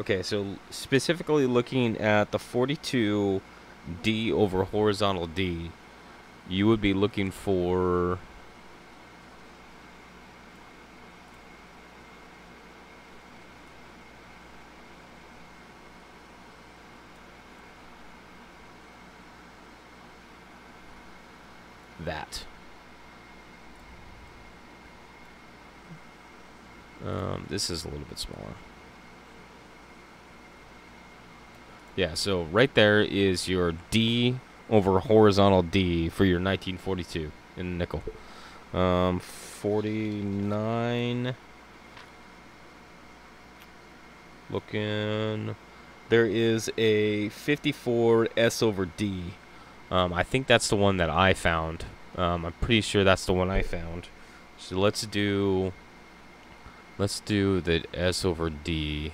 Okay, so specifically looking at the 42 D over horizontal D, you would be looking for that. This is a little bit smaller. Yeah, so right there is your D over horizontal D for your 1942 in nickel. 49. Looking. There is a 54 S over D. I think that's the one that I found. I'm pretty sure that's the one I found. So let's do the S over D.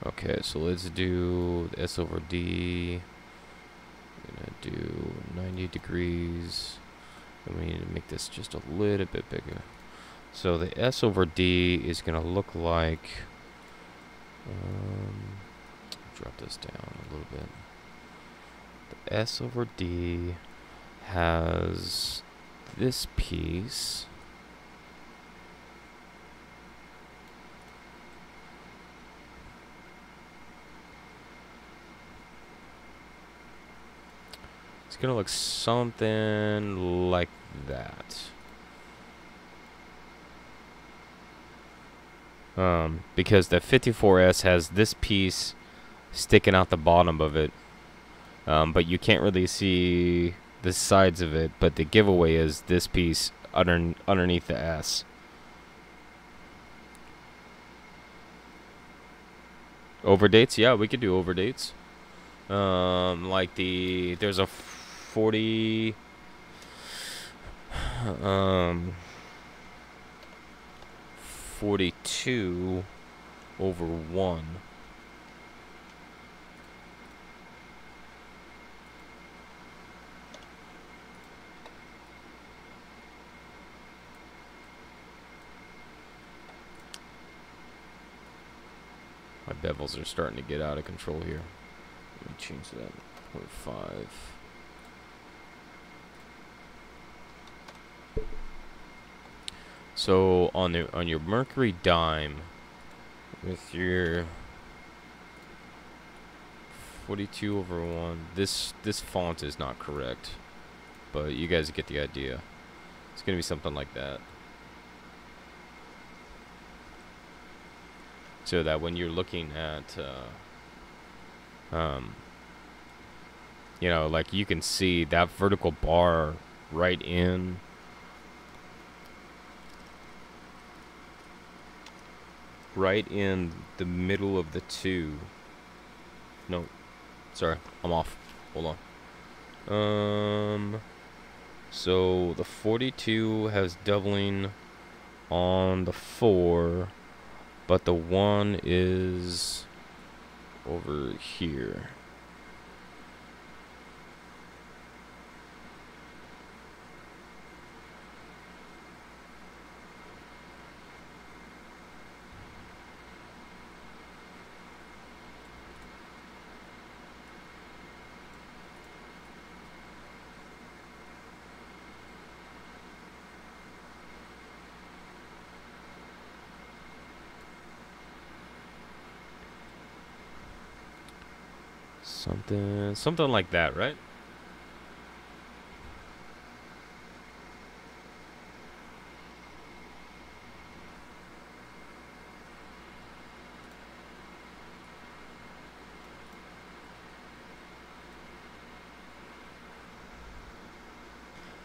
Okay, so let's do the S over D. I'm gonna do 90 degrees. And we need to make this just a little bit bigger. So the S over D is gonna look like, drop this down a little bit. The S over D has this piece. It's gonna look something like that. Because the 54S has this piece sticking out the bottom of it, but you can't really see the sides of it, but the giveaway is this piece underneath the S. Overdates? Yeah, we could do overdates. Like there's a 40, 42 over 1. My bevels are starting to get out of control here. Let me change that. 0.5. So on your mercury dime, with your 42 over 1, this font is not correct, but you guys get the idea. It's gonna be something like that. So that when you're looking at, you know, like you can see that vertical bar right in the middle of the two. No, sorry, I'm off. Hold on. So the 42 has doubling on the 4, but the 1 is over here. Something like that, right?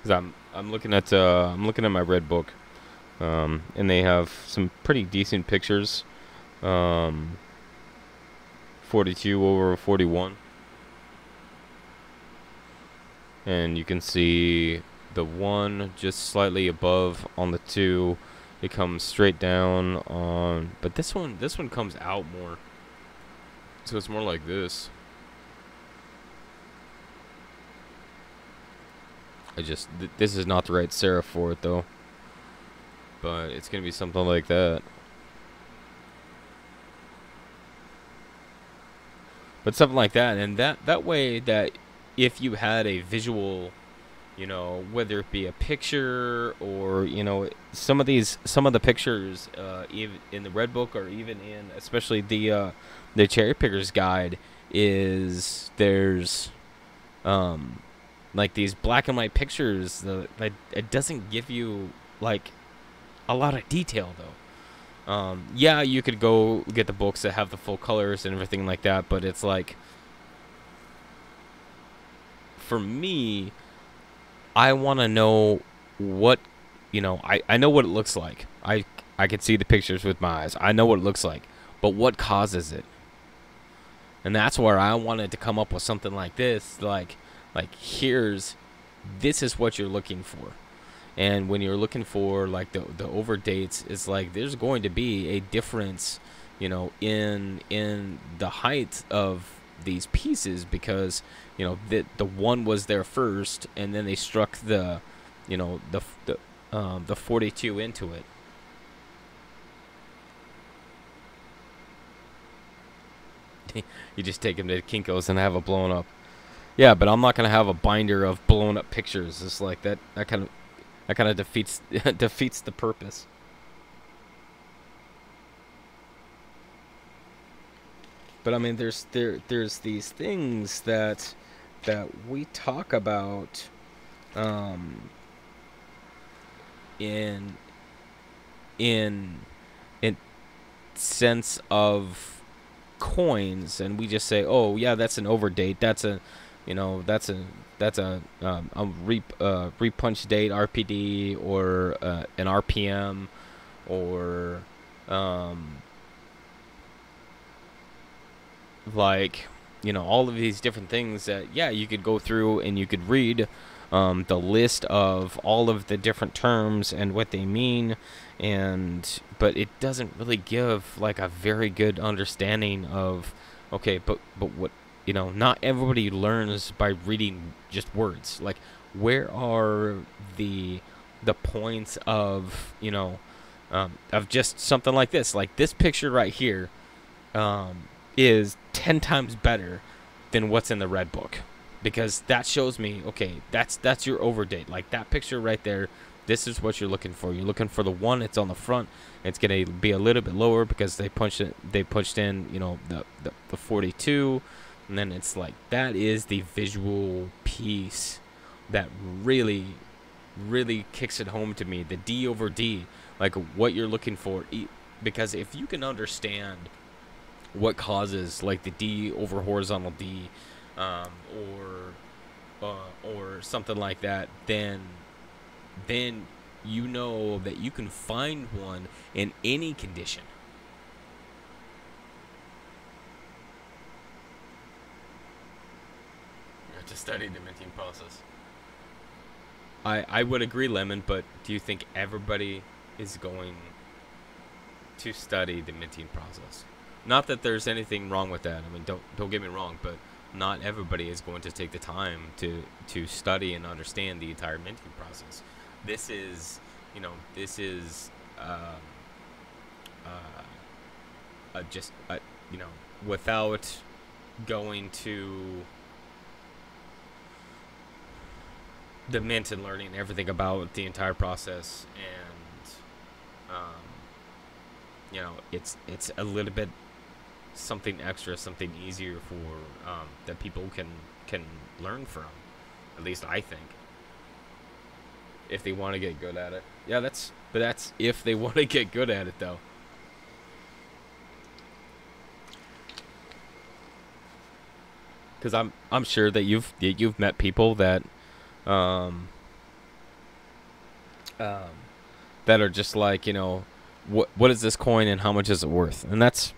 Cause I'm looking at my red book, and they have some pretty decent pictures. 42 over 41. And you can see the 1 just slightly above on the 2. It comes straight down on, but this one comes out more. So it's more like this. This is not the right serif for it though. But it's gonna be something like that. But something like that, and that way that if you had a visual, you know, whether it be a picture or, you know, some of the pictures, even in the red book or even in especially the cherry picker's guide, is there's like these black and white pictures that it doesn't give you like a lot of detail though. Yeah, you could go get the books that have the full colors and everything like that, but it's like, for me, I want to know what, you know, I know what it looks like. I can see the pictures with my eyes. I know what it looks like, but what causes it? And that's where I wanted to come up with something like this, like this is what you're looking for. And when you're looking for like the overdates, it's like there's going to be a difference you know, in the height of these pieces, because you know the one was there first, and then they struck the, you know, the 42 into it. You just take them to Kinko's and have it blown up. Yeah, but I'm not gonna have a binder of blown up pictures. It's like that. That kind of defeats defeats the purpose. But I mean, there's these things that we talk about, um, in in in sense of coins, and we just say, oh yeah, that's an overdate. That's a, you know, that's a repunch date RPD, or an RPM, or um, like, you know, all of these different things that, yeah, you could go through and you could read, the list of all of the different terms and what they mean, and but it doesn't really give like a very good understanding of, okay, but what, you know, not everybody learns by reading just words. Like, where are the the points of, you know, of just something like this picture right here, um, is 10 times better than what's in the red book, because that shows me, okay, that's your overdate. Like that picture right there, this is what you're looking for. You're looking for the one it's on the front. It's gonna be a little bit lower because they pushed in, you know, the 42, and then it's like that is the visual piece that really really kicks it home to me. The D over D, like what you're looking for, because if you can understand what causes like the D over horizontal D, or something like that, then you know that you can find one in any condition. You have to study the minting process. I would agree, Lemon, but do you think everybody is going to study the minting process? Not that there's anything wrong with that. I mean, don't get me wrong, but not everybody is going to take the time to study and understand the entire minting process. This is, you know, this is just you know, without going to the mint and learning everything about the entire process, and you know, it's a little bit something extra, something easier for, that people can learn from. At least I think, if they want to get good at it. Yeah, that's if they want to get good at it, though. Because I'm sure that you've met people that, um, um, that are just like, you know, what is this coin and how much is it worth? And that's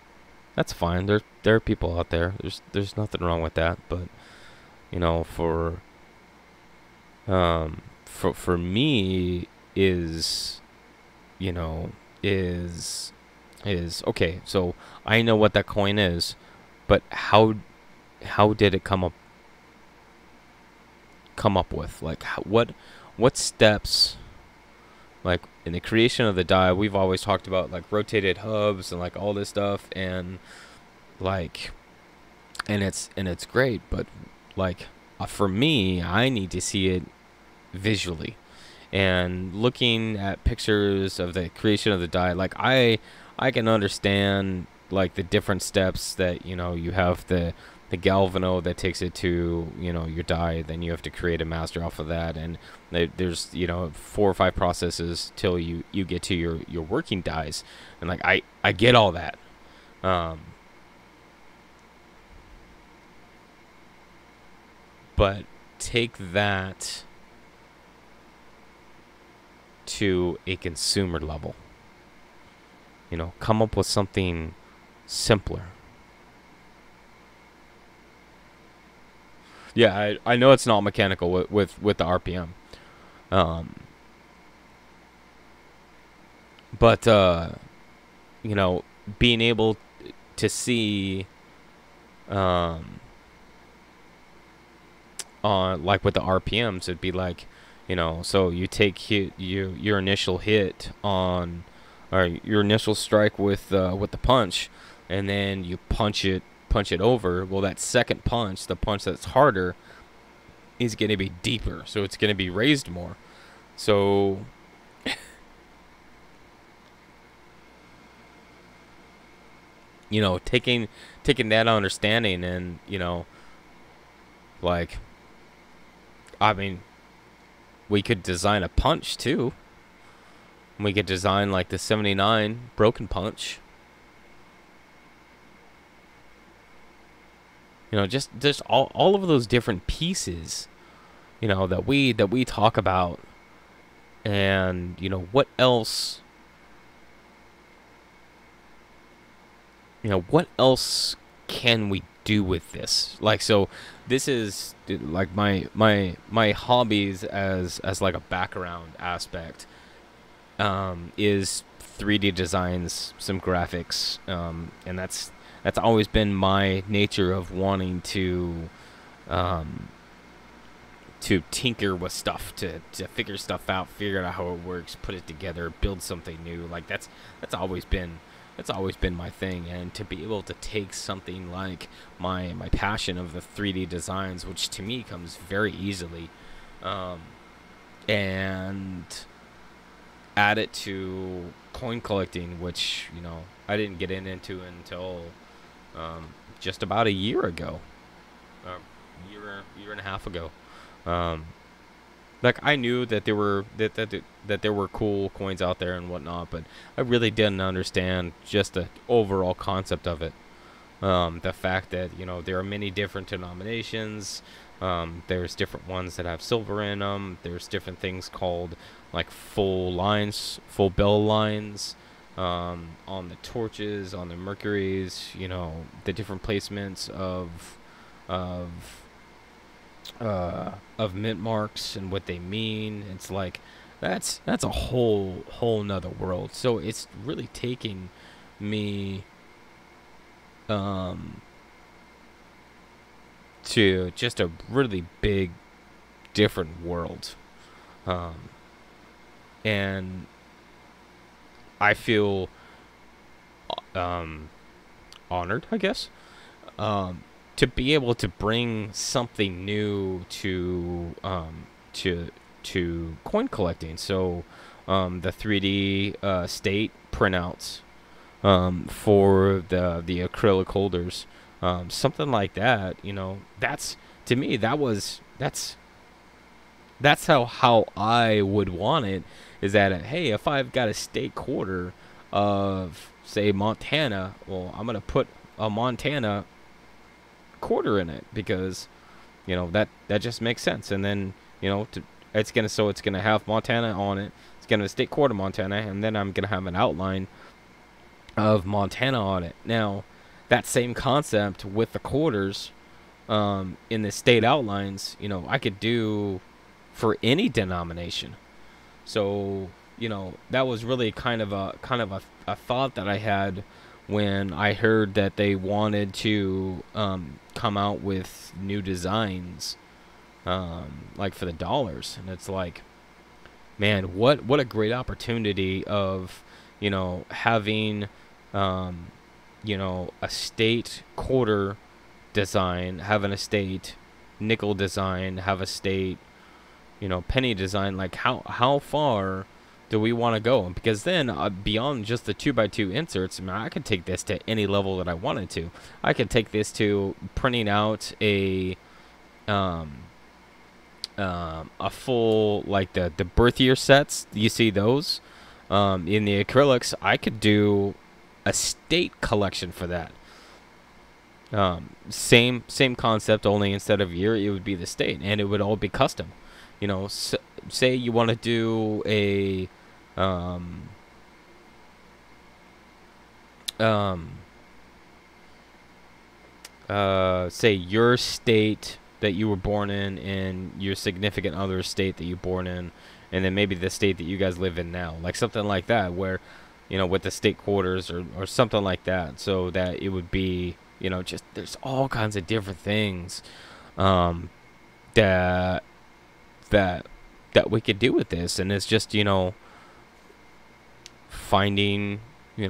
fine. There are people out there. There's nothing wrong with that. But you know, for me, is, you know, is okay. So I know what that coin is, but how did it come up with, like, what steps, like in the creation of the die. We've always talked about like rotated hubs and like all this stuff, and like, and it's great, but like, for me, I need to see it visually, and looking at pictures of the creation of the die. Like, I can understand like the different steps that, you know, you have the galvano that takes it to, you know, your die, then you have to create a master off of that, and there's, you know, 4 or 5 processes till you get to your working dies, and like I get all that, but take that to a consumer level. You know, come up with something simpler. Yeah, I know it's not mechanical with the RPM, um, but you know, being able, to see, on like with the RPMs, it'd be like, you know, so you take your initial hit on, or your initial strike with the punch, and then you punch it over. Well, that second punch, the punch that's harder, is going to be deeper, so it's going to be raised more. So you know, taking that understanding, and you know, like, I mean, we could design a punch too. We could design like the 79 broken punch. You know, just all of those different pieces, you know, that we talk about. And, you know, what else, you know, what else can we do with this? Like, so this is like my hobbies as like a background aspect, is 3D designs, some graphics, and that's always been my nature of wanting to tinker with stuff, to figure stuff out, figure out how it works, put it together, build something new. Like that's always been my thing. And to be able to take something like my passion of the 3D designs, which to me comes very easily, and add it to coin collecting, which, you know, I didn't get into until just about a year ago, year and a half ago. Like, I knew that there were that there were cool coins out there and whatnot, but I really didn't understand just the overall concept of it. The fact that, you know, there are many different denominations. There's different ones that have silver in them. There's different things called like full lines, full bell lines, on the torches, on the mercuries. You know, the different placements of mint marks and what they mean. It's like that's a whole nother world. So it's really taking me to just a really big different world, and I feel honored, I guess, to be able to bring something new to coin collecting. So the 3D state printouts, for the acrylic holders, something like that. You know, that's, to me, that's how I would want it. Is that, hey, if I've got a state quarter of, say, Montana, well, I'm gonna put a Montana quarter in it, because, you know, that just makes sense. And then, you know, it's gonna have Montana on it. It's gonna state quarter Montana, and then I'm gonna have an outline of Montana on it. Now, that same concept with the quarters, in the state outlines, you know, I could do for any denomination. So, you know, that was really kind of a thought that I had when I heard that they wanted to come out with new designs, like for the dollars. And it's like, man, what a great opportunity of, you know, having, you know, a state quarter design, having a state nickel design, have a state, you know, penny design. Like, how far do we want to go? Because then, beyond just the 2x2 inserts, I mean, I could take this to any level that I wanted to. I could take this to printing out a full, like the birth year sets. You see those in the acrylics. I could do a state collection for that. Same concept, only instead of year, it would be the state, and it would all be custom. You know, say you want to do a say your state that you were born in, and your significant other state that you were born in, and then maybe the state that you guys live in now, like something like that, where, you know, with the state quarters or something like that, so that it would be, you know, just there's all kinds of different things um, that that that we could do with this, and it's just, you know, finding,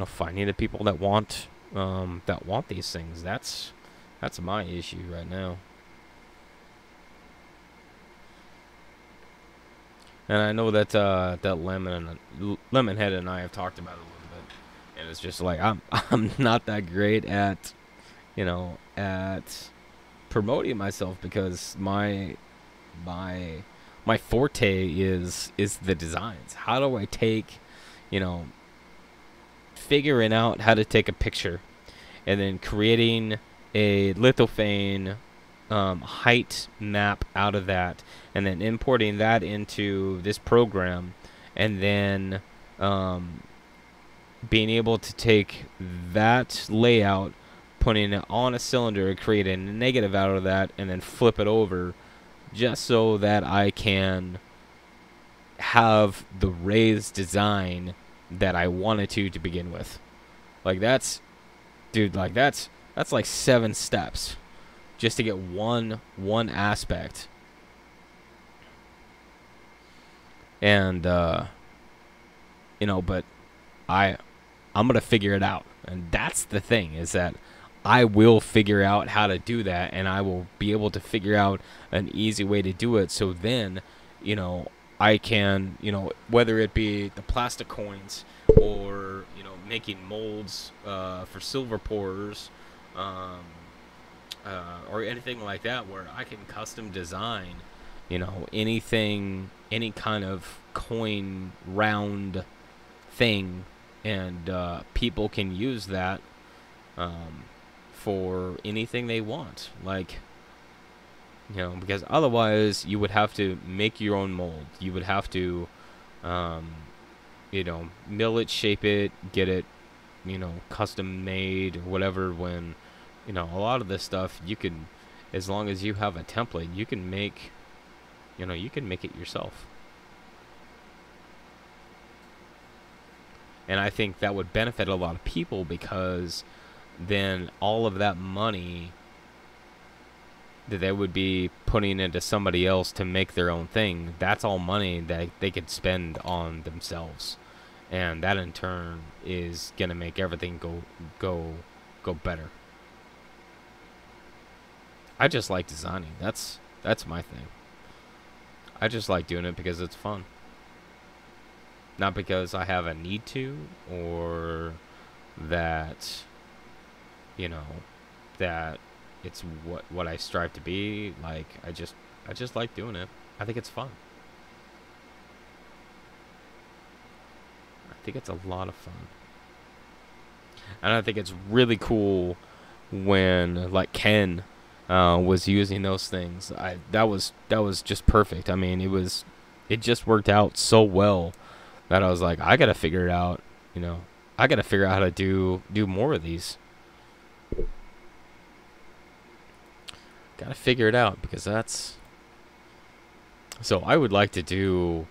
finding the people that want these things. That's my issue right now. And I know that that Lemonhead and I have talked about it a little bit, and it's just like I'm not that great at, at promoting myself, because my my forte is the designs. How do I take, you know, figuring out how to take a picture, and then creating a lithophane height map out of that, and then importing that into this program, and then being able to take that layout, putting it on a cylinder, and creating a negative out of that, and then flip it over, just so that I can have the raised design that I wanted to begin with. Like that's, dude, like that's like 7 steps just to get one aspect. And but I'm gonna figure it out, and that's the thing, is that I will figure out how to do that, and I will be able to figure out an easy way to do it. So then, I can, whether it be the plastic coins, or making molds for silver pourers, or anything like that, where I can custom design, anything, any kind of coin round thing, and people can use that for anything they want. Like, because otherwise you would have to make your own mold. You would have to, mill it, shape it, get it, custom made or whatever. When, a lot of this stuff you can, as long as you have a template, you can make, you can make it yourself. And I think that would benefit a lot of people, because then all of that money that they would be putting into somebody else to make their own thing, that's all money that they could spend on themselves. And that in turn is going to make everything go better. I just like designing. That's my thing. I just like doing it because it's fun. Not because I have a need to, or that, that it's what I strive to be. Like, I just like doing it. I think it's fun. I think it's a lot of fun. And I think it's really cool when, like, Ken was using those things. That was just perfect. I mean, it just worked out so well that I was like, I gotta figure it out. I gotta figure out how to do more of these. Gotta figure it out, because that's. So I would like to do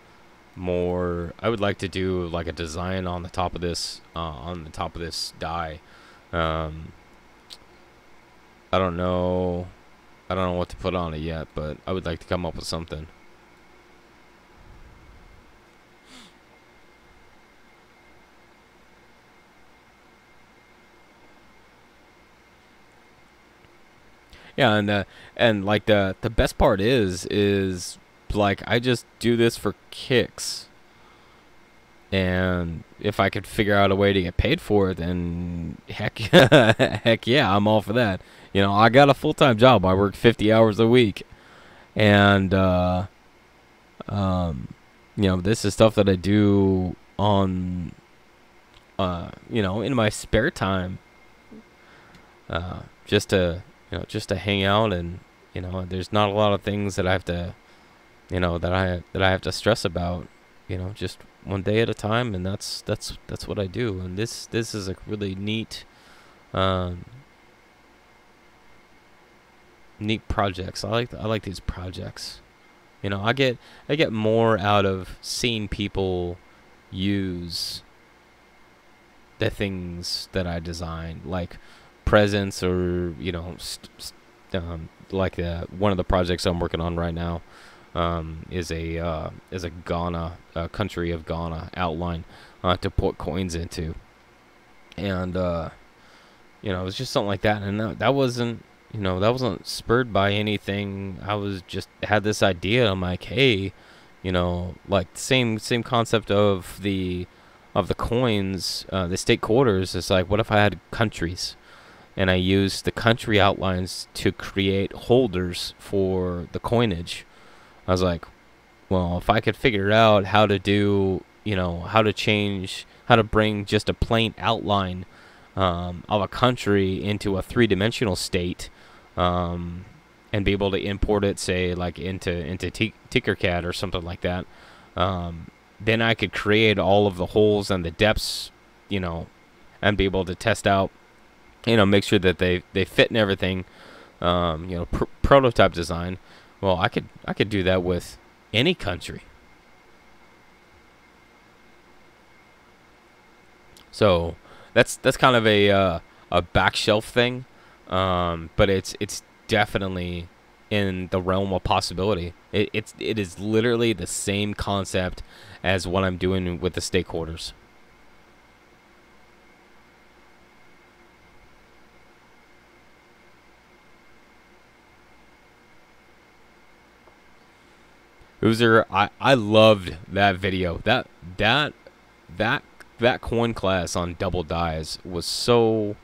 more. I would like to do like a design on the top of this die. I don't know what to put on it yet, but I would like to come up with something. Yeah, and like the best part is like, I just do this for kicks, and if I could figure out a way to get paid for it, then heck yeah, I'm all for that. I got a full-time job. I work 50 hours a week, and this is stuff that I do on in my spare time, just to hang out. And there's not a lot of things that I have to that I have to stress about, just one day at a time. And that's what I do. And this is a really neat projects. I like these projects. I get more out of seeing people use the things that I designed, like presents, or like one of the projects I'm working on right now is a Ghana, country of Ghana outline to put coins into, and it was just something like that, and that wasn't that wasn't spurred by anything. I was just had this idea. I'm like, hey, like same concept of the coins, the state quarters. It's like, what if I had countries, and I used the country outlines to create holders for the coinage. I was like, well, if I could figure out how to do, how to bring just a plain outline of a country into a three-dimensional state, and be able to import it, say, like into Tinkercad or something like that, then I could create all of the holes and the depths, and be able to test out, make sure that they fit and everything, prototype design. Well, I could do that with any country. So that's kind of a back shelf thing, but it's definitely in the realm of possibility. It is literally the same concept as what I'm doing with the state quarters. User, I loved that video. That coin class on double dies was so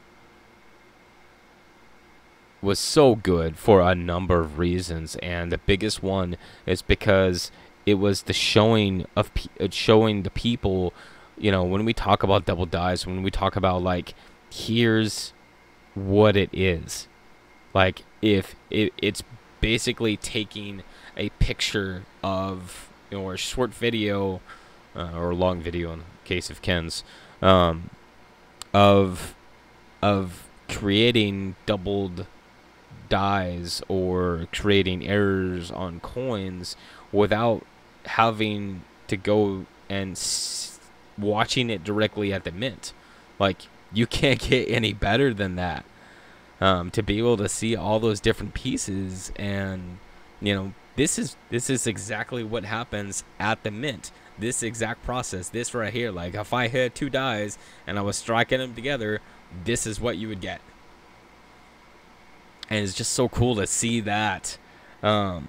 good for a number of reasons, and the biggest one is because it was the showing the people, when we talk about double dies, when we talk about, like, here's what it is, like, if it's basically taking a picture of, or a short video, or a long video in the case of Ken's, of creating doubled dies or creating errors on coins without having to go and watching it directly at the mint. Like, you can't get any better than that. To be able to see all those different pieces, and this is exactly what happens at the mint. This exact process, this right here. Like, if I had two dies and I was striking them together, this is what you would get. And it's just so cool to see that, to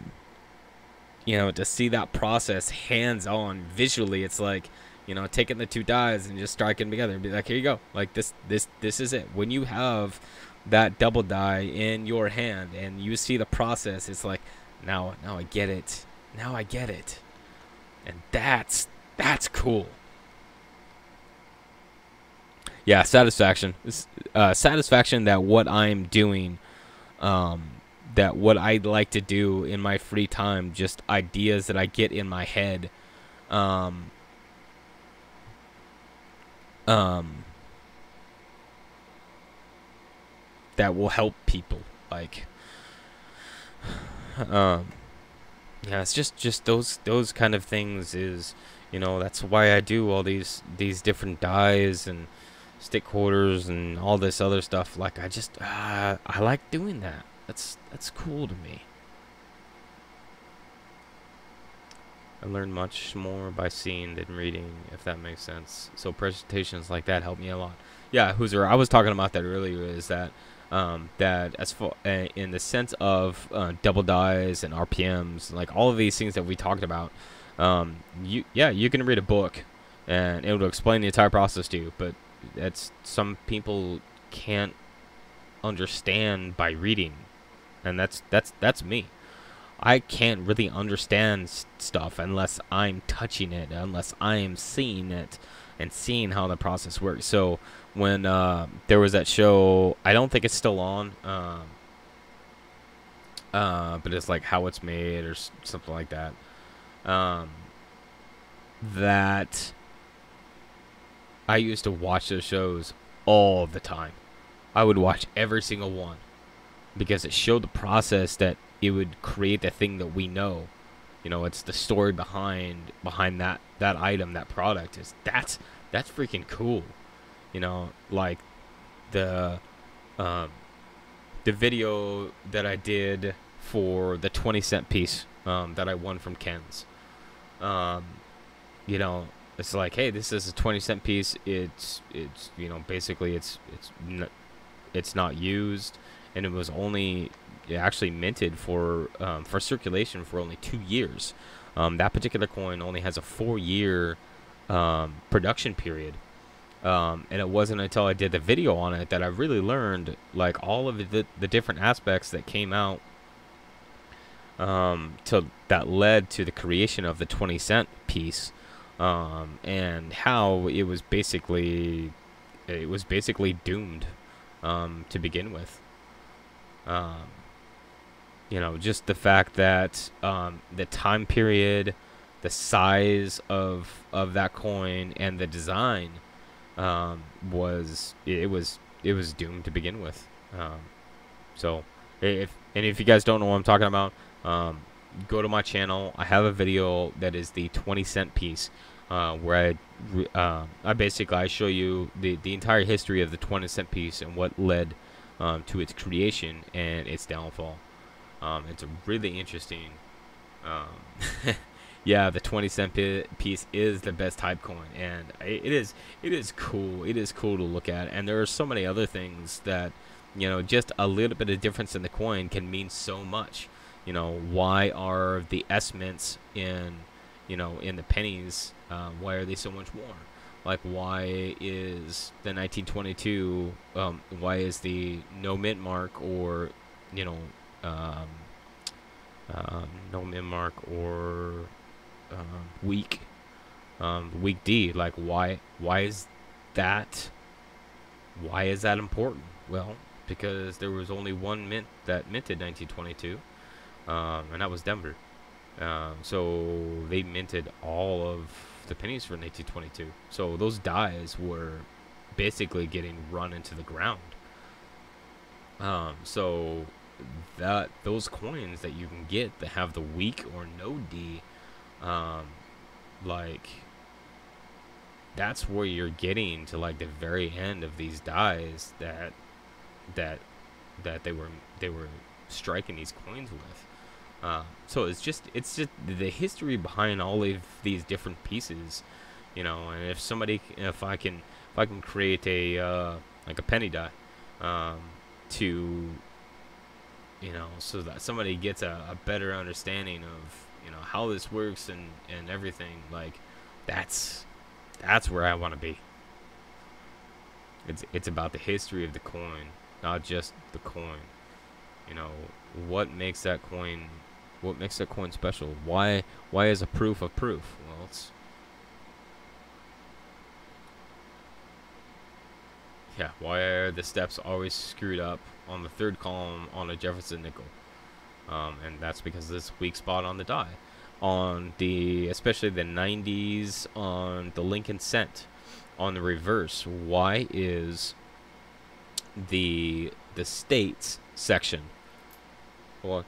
see that process hands-on, visually. It's like, taking the two dies and just striking them together and be like, here you go. Like, this is it. When you have that double die in your hand and you see the process, it's like, now I get it. Now I get it. And that's cool. Yeah, satisfaction. Satisfaction that what I'm doing, that what I like to do in my free time, just ideas that I get in my head, that will help people. Like, yeah, it's just those kind of things. Is, that's why I do all these different dies and stick quarters and all this other stuff. Like, I like doing that. That's cool to me. I learn much more by seeing than reading, if that makes sense. So presentations like that help me a lot. Yeah, Hooser, I was talking about that earlier. Is that that as far in the sense of double dies and RPMs, like all of these things that we talked about, you can read a book and it will explain the entire process to you, but that's, some people can't understand by reading, and that's me. I can't really understand stuff unless I'm touching it, unless I'm seeing it and seeing how the process works. So when there was that show, I don't think it's still on, but it's like How It's Made or something like that, that I used to watch those shows all the time. I would watch every single one because it showed the process that it would create the thing that we know. It's the story behind that item, that product. That's freaking cool. You know, like the um, the video that I did for the 20-cent piece that I won from Ken's. Um, you know, it's like, hey, this is a 20-cent piece. It's you know, basically it's not used, and it was only actually minted for circulation for only 2 years. That particular coin only has a 4-year production period. And it wasn't until I did the video on it that I really learned like all of the different aspects that came out to that led to the creation of the 20-cent piece, and how it was basically doomed to begin with. Um, you know, just the fact that the time period, the size of that coin, and the design it was doomed to begin with. So if you guys don't know what I'm talking about, go to my channel. I have a video that is the 20-cent piece, where I show you the entire history of the 20-cent piece and what led to its creation and its downfall. It's a really interesting. Yeah, the 20-cent piece is the best hype coin, and it is cool. It is cool to look at, and there are so many other things that, you know, just a little bit of difference in the coin can mean so much. You know, why are the S mints in, you know, in the pennies? Why are they so much more? Like, why is the 1922? Why is the no mint mark, or, you know, no mint mark, or weak, weak D? Like, why is that? Why is that important? Well, because there was only one mint that minted 1922, and that was Denver. So they minted all of the pennies for 1922. So those dies were basically getting run into the ground. So that those coins that you can get that have the weak or no D, like, that's where you're getting to, like, the very end of these dies that they were striking these coins with. So it's just the history behind all of these different pieces, you know. And if I can create a like a penny die, to, you know, so that somebody gets a better understanding of, you know, how this works and everything, like, that's where I want to be. It's about the history of the coin, not just the coin. You know, what makes that coin special? Why is a proof a proof? Well, it's, yeah, why are the steps always screwed up on the third column on a Jefferson nickel? And that's because of this weak spot on the die, on especially the 90s, on the Lincoln cent, on the reverse. Why is the states section, well,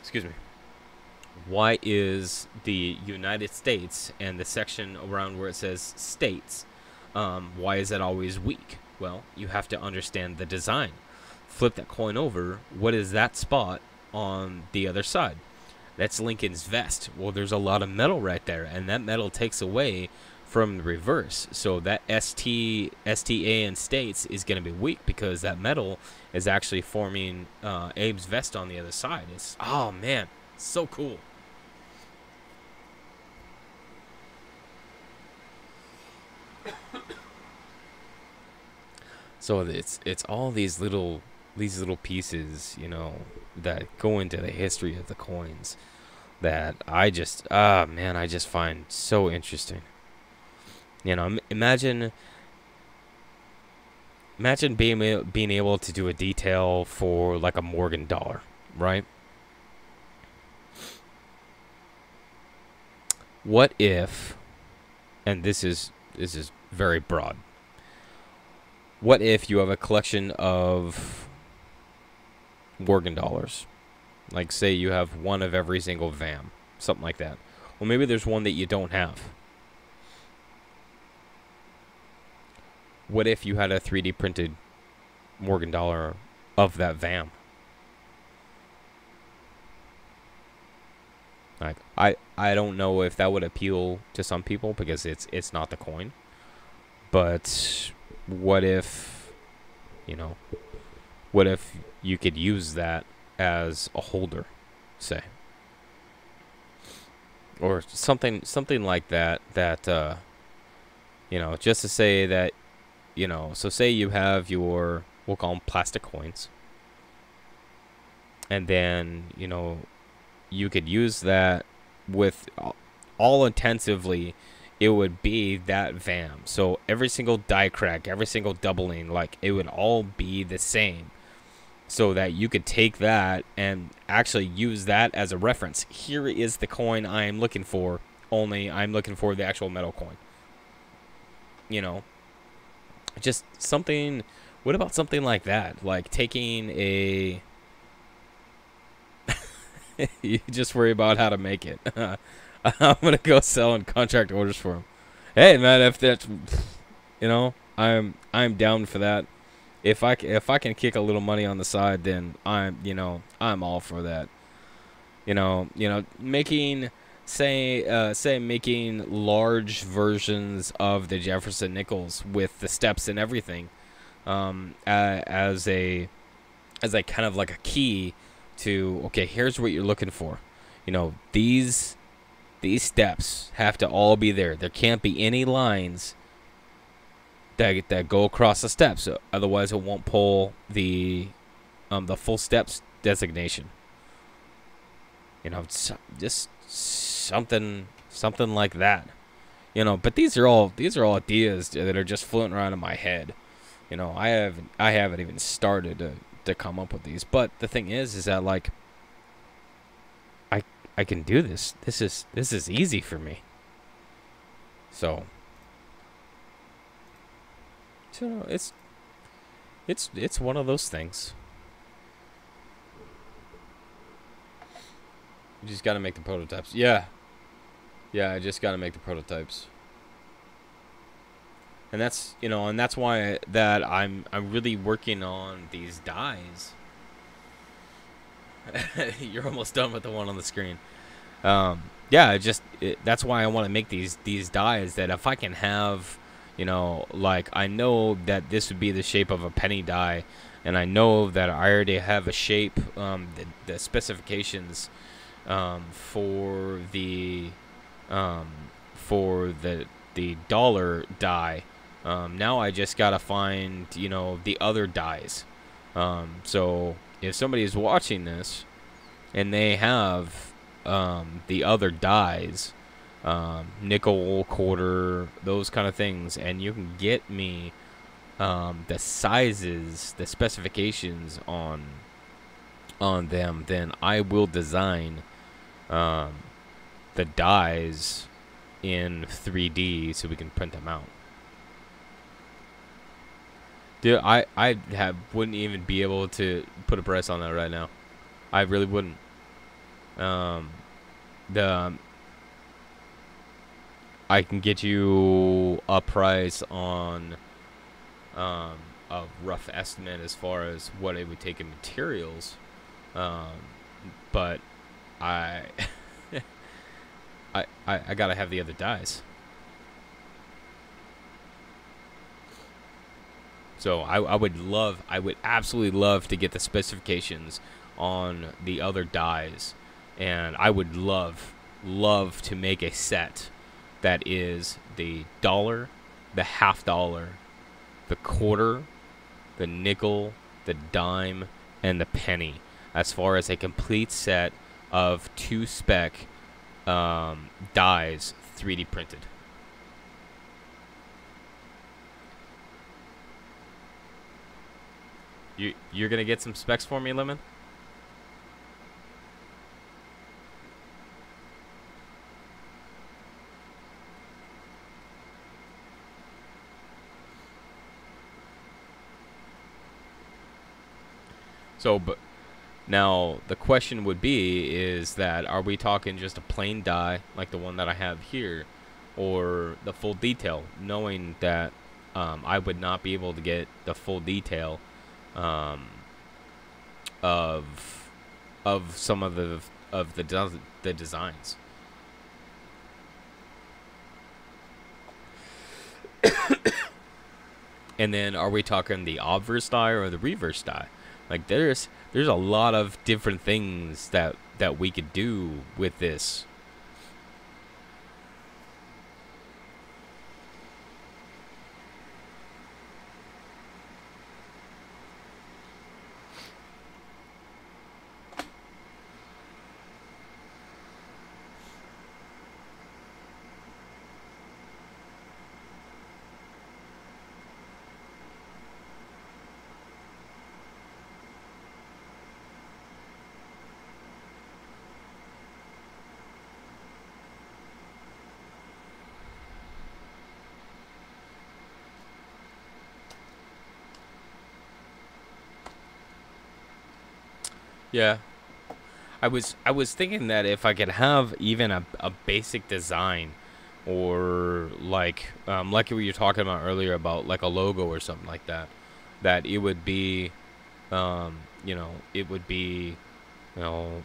excuse me, why is the United States and the section around where it says states, why is that always weak? Well, you have to understand the design. Flip that coin over. What is that spot on the other side? That's Lincoln's vest. Well, there's a lot of metal right there, and that metal takes away from the reverse. So that STA and states is going to be weak because that metal is actually forming Abe's vest on the other side. It's, oh man, so cool. So it's all these little pieces, you know, that go into the history of the coins that I just I just find so interesting. You know, imagine being able to do a detail for like a Morgan dollar, right? What if, and this is very broad, what if you have a collection of Morgan dollars? Like, say you have one of every single VAM, something like that. Well, maybe there's one that you don't have. What if you had a 3D printed Morgan dollar of that VAM? Like, I don't know if that would appeal to some people because it's not the coin. But what if, you know, what if you could use that as a holder, say, or something like that, you know, just to say that, you know, so say you have your, we'll call them plastic coins, and then, you know, you could use that with all intensively, it would be that VAM. So every single die crack, every single doubling, like, it would all be the same. So that you could take that and actually use that as a reference. Here is the coin I am looking for, only I'm looking for the actual metal coin. You know, just something. What about something like that? Like taking a... You just worry about how to make it. I'm going to go sell in contract orders for them. Hey, man, if that's... You know, I'm down for that. If I can kick a little money on the side, then I'm all for that. You know, making making large versions of the Jefferson nickels with the steps and everything, as a kind of like a key to, okay, here's what you're looking for. You know, these steps have to all be there. There can't be any lines that go across the steps, otherwise it won't pull the full steps designation. You know, just something like that. You know, but these are all ideas that are just floating around in my head. You know, I haven't even started to come up with these. But the thing is that, like, I can do this. This is easy for me. So it's one of those things. You just got to make the prototypes. Yeah, I just got to make the prototypes. And that's, you know, and that's why that I'm really working on these dies. You're almost done with the one on the screen. Yeah, that's why I want to make these dies, that if I can have, you know, like, I know that this would be the shape of a penny die, and I know that I already have a shape, the specifications for the dollar die. Now I just gotta find, you know, the other dies. So if somebody is watching this and they have the other dies, nickel, quarter, those kind of things, and you can get me the sizes, the specifications on them, then I will design the dies in 3D so we can print them out. Dude, I wouldn't even be able to put a price on that right now. I really wouldn't. I can get you a price on a rough estimate as far as what it would take in materials, but I gotta have the other dies. So I would absolutely love to get the specifications on the other dies, and I would love to make a set that is the dollar, the half dollar, the quarter, the nickel, the dime, and the penny, as far as a complete set of 2-spec dies 3D printed. You're gonna get some specs for me, Lemon? So, but now the question would be, is that, are we talking just a plain die like the one that I have here, or the full detail, knowing that I would not be able to get the full detail of some of the designs. And then, are we talking the obverse die or the reverse die? Like, there's a lot of different things that we could do with this. Yeah, I was thinking that if I could have even a basic design, or like what you were talking about earlier about like a logo or something like that, that it would be, it would be, you know,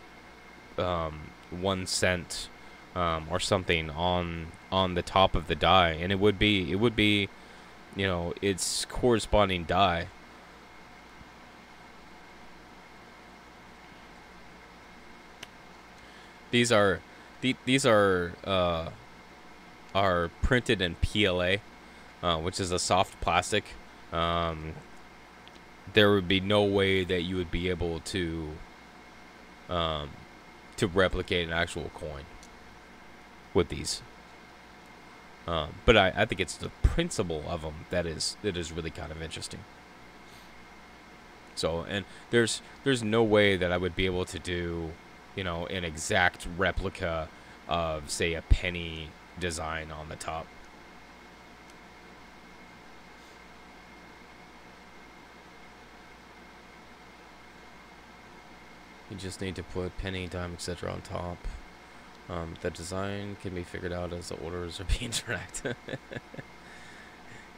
1 cent, or something on the top of the die, and it would be, its corresponding die. These are these are printed in PLA, which is a soft plastic. Um, there would be no way that you would be able um, to replicate an actual coin with these. But I think it's the principle of them that is really kind of interesting. So, and there's no way that I would be able to do, an exact replica of, say, a penny design on the top. You just need to put penny, dime, etc. on top. The design can be figured out as the orders are being tracked.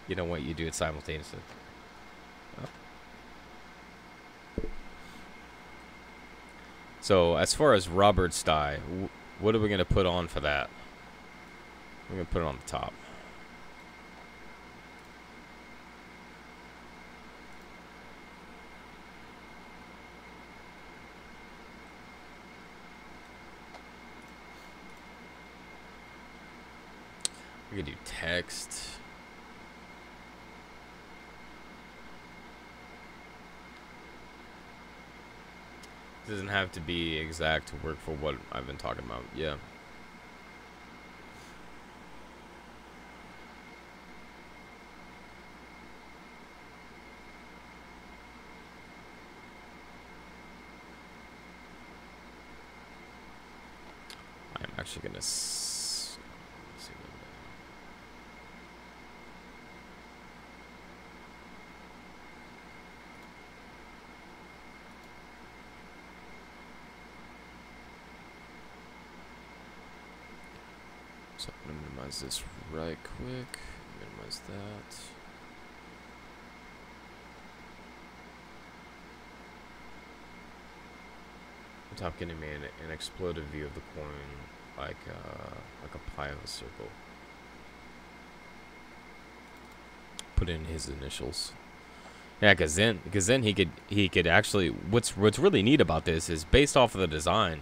You don't want you do it simultaneously. Oh. So as far as Robert's die, what are we gonna put on for that? We're gonna put it on the top. We could do text. It doesn't have to be exact to work for what I've been talking about. Yeah. I'm actually gonna see so I'm gonna minimize this right quick. Minimize that. On top, getting me an exploded view of the coin, like a pie of a circle. Put in his initials. Yeah, because then he could actually, what's really neat about this is, based off of the design,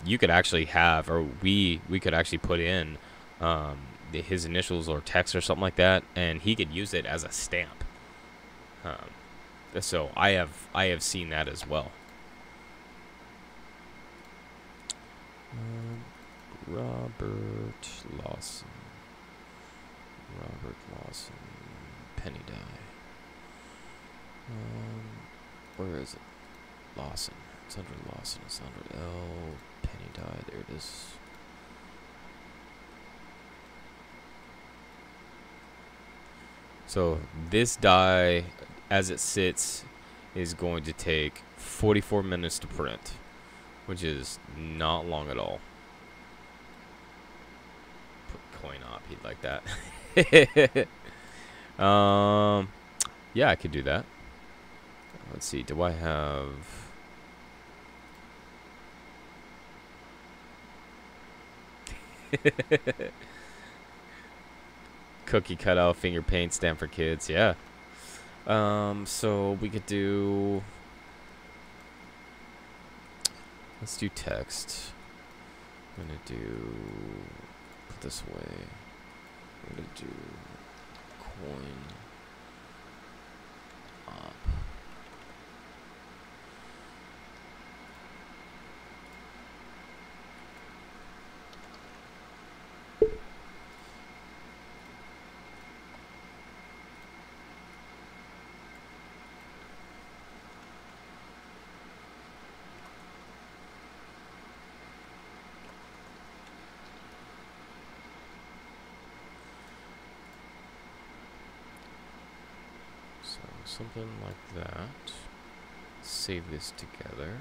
you could actually have, or we could actually put in his initials or text or something like that, and he could use it as a stamp. So I have seen that as well. Robert Lawson. Penny die. Where is it? Lawson. It's under Lawson. It's under L. Penny die. There it is. So this die, as it sits, is going to take 44 minutes to print, which is not long at all. Put coin op, he'd like that. Yeah, I could do that. Let's see. Do I have? Cookie cutout, finger paint, stamp for kids. Yeah. So we could do. Let's do text. I'm gonna do. Put this away. I'm gonna do coin op. So something like that. Save this together.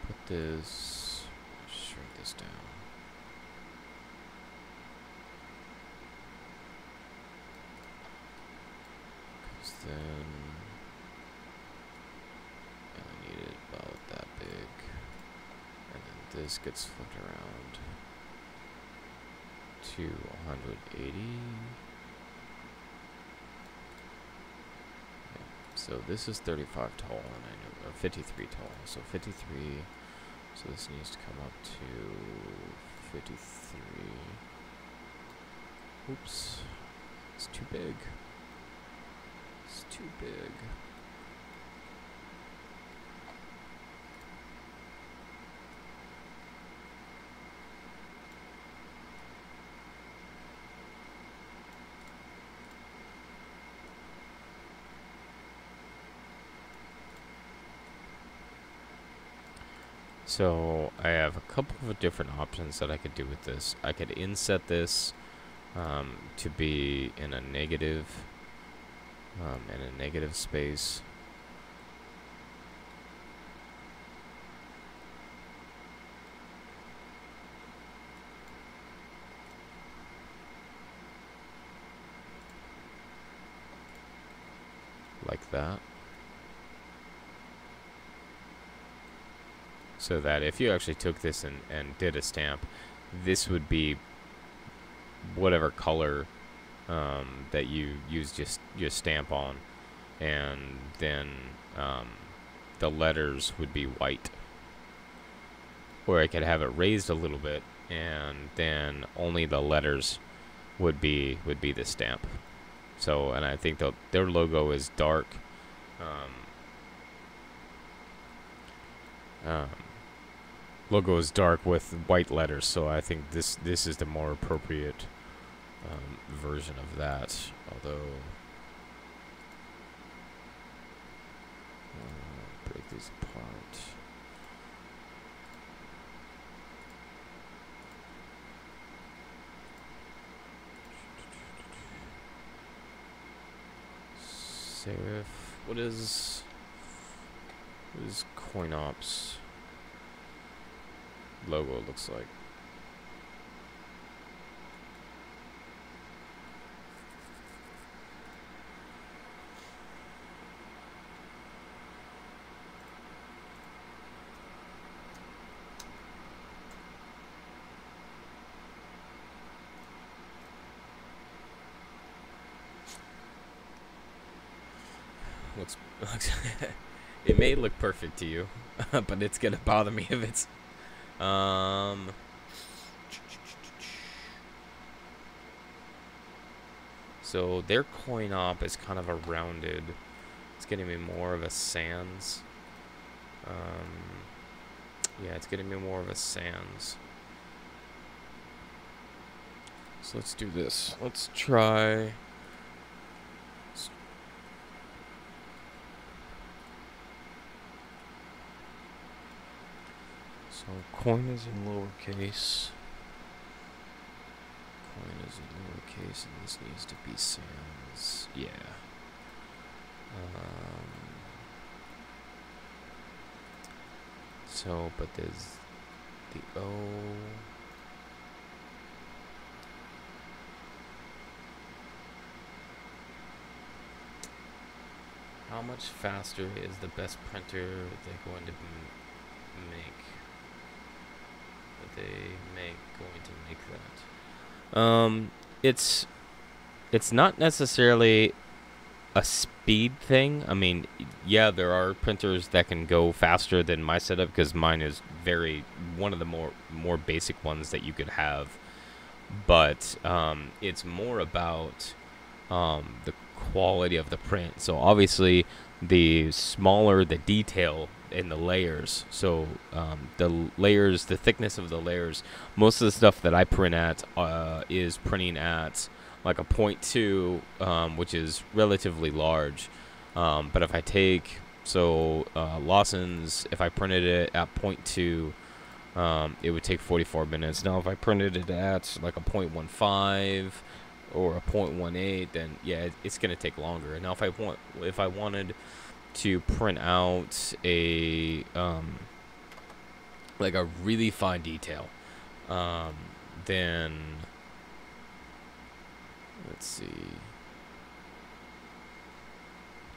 Put this. Shrink this down. Because then I need it about that big. And then this gets flipped around to 180. So this is 35 tall, and I know, or 53 tall. So 53. So this needs to come up to 53. Oops, it's too big. It's too big. So I have a couple of different options that I could do with this. I could inset this to be in a negative space. Like that. So that if you actually took this and did a stamp, this would be whatever color that you used your stamp on, and then the letters would be white. Or I could have it raised a little bit, and then only the letters would be the stamp. So, and I think their logo is dark. Logo is dark with white letters, so I think this is the more appropriate version of that. Although, break these apart. Serif, what is CoinOps logo looks like? Looks it may look perfect to you, but it's gonna bother me if it's so their coin op is kind of a rounded. It's getting me more of a sans. Yeah, it's getting me more of a sans. So let's do this. Let's try. So coin is in lowercase. Coin is in lowercase, and this needs to be sans. Yeah. So, but there's the O. How much faster is the best printer they're going to make? Going to make that? It's not necessarily a speed thing. I mean, yeah, there are printers that can go faster than my setup because mine is one of the more basic ones that you could have. But it's more about the quality of the print. So obviously, the smaller the detail in the layers, so the thickness of the layers, most of the stuff that I print at is printing at like a 0.2, which is relatively large. But if I take Lawson's, if I printed it at 0.2, it would take 44 minutes. Now, if I printed it at like a 0.15 or a 0.18, then yeah, it's gonna take longer. Now, if I wanted to print out a like a really fine detail, then let's see,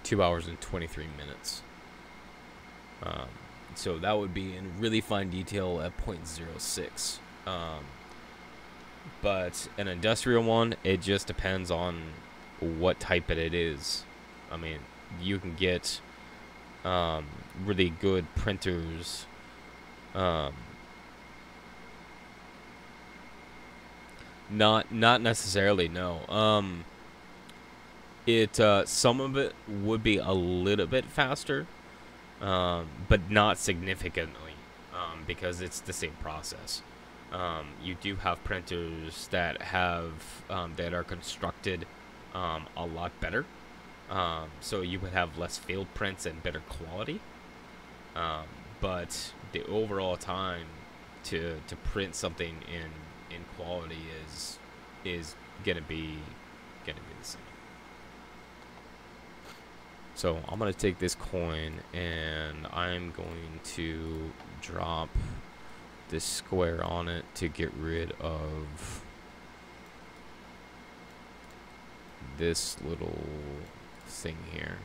2 hours and 23 minutes. So that would be in really fine detail at 0.06. But an industrial one, it just depends on what type it is. I mean, you can get really good printers. Not necessarily, no. Some of it would be a little bit faster, but not significantly, because it's the same process. You do have printers that that are constructed a lot better, so you would have less failed prints and better quality. But the overall time to print something in quality is gonna be the same. So I'm gonna take this coin and I'm going to drop this square on it to get rid of this little thing here.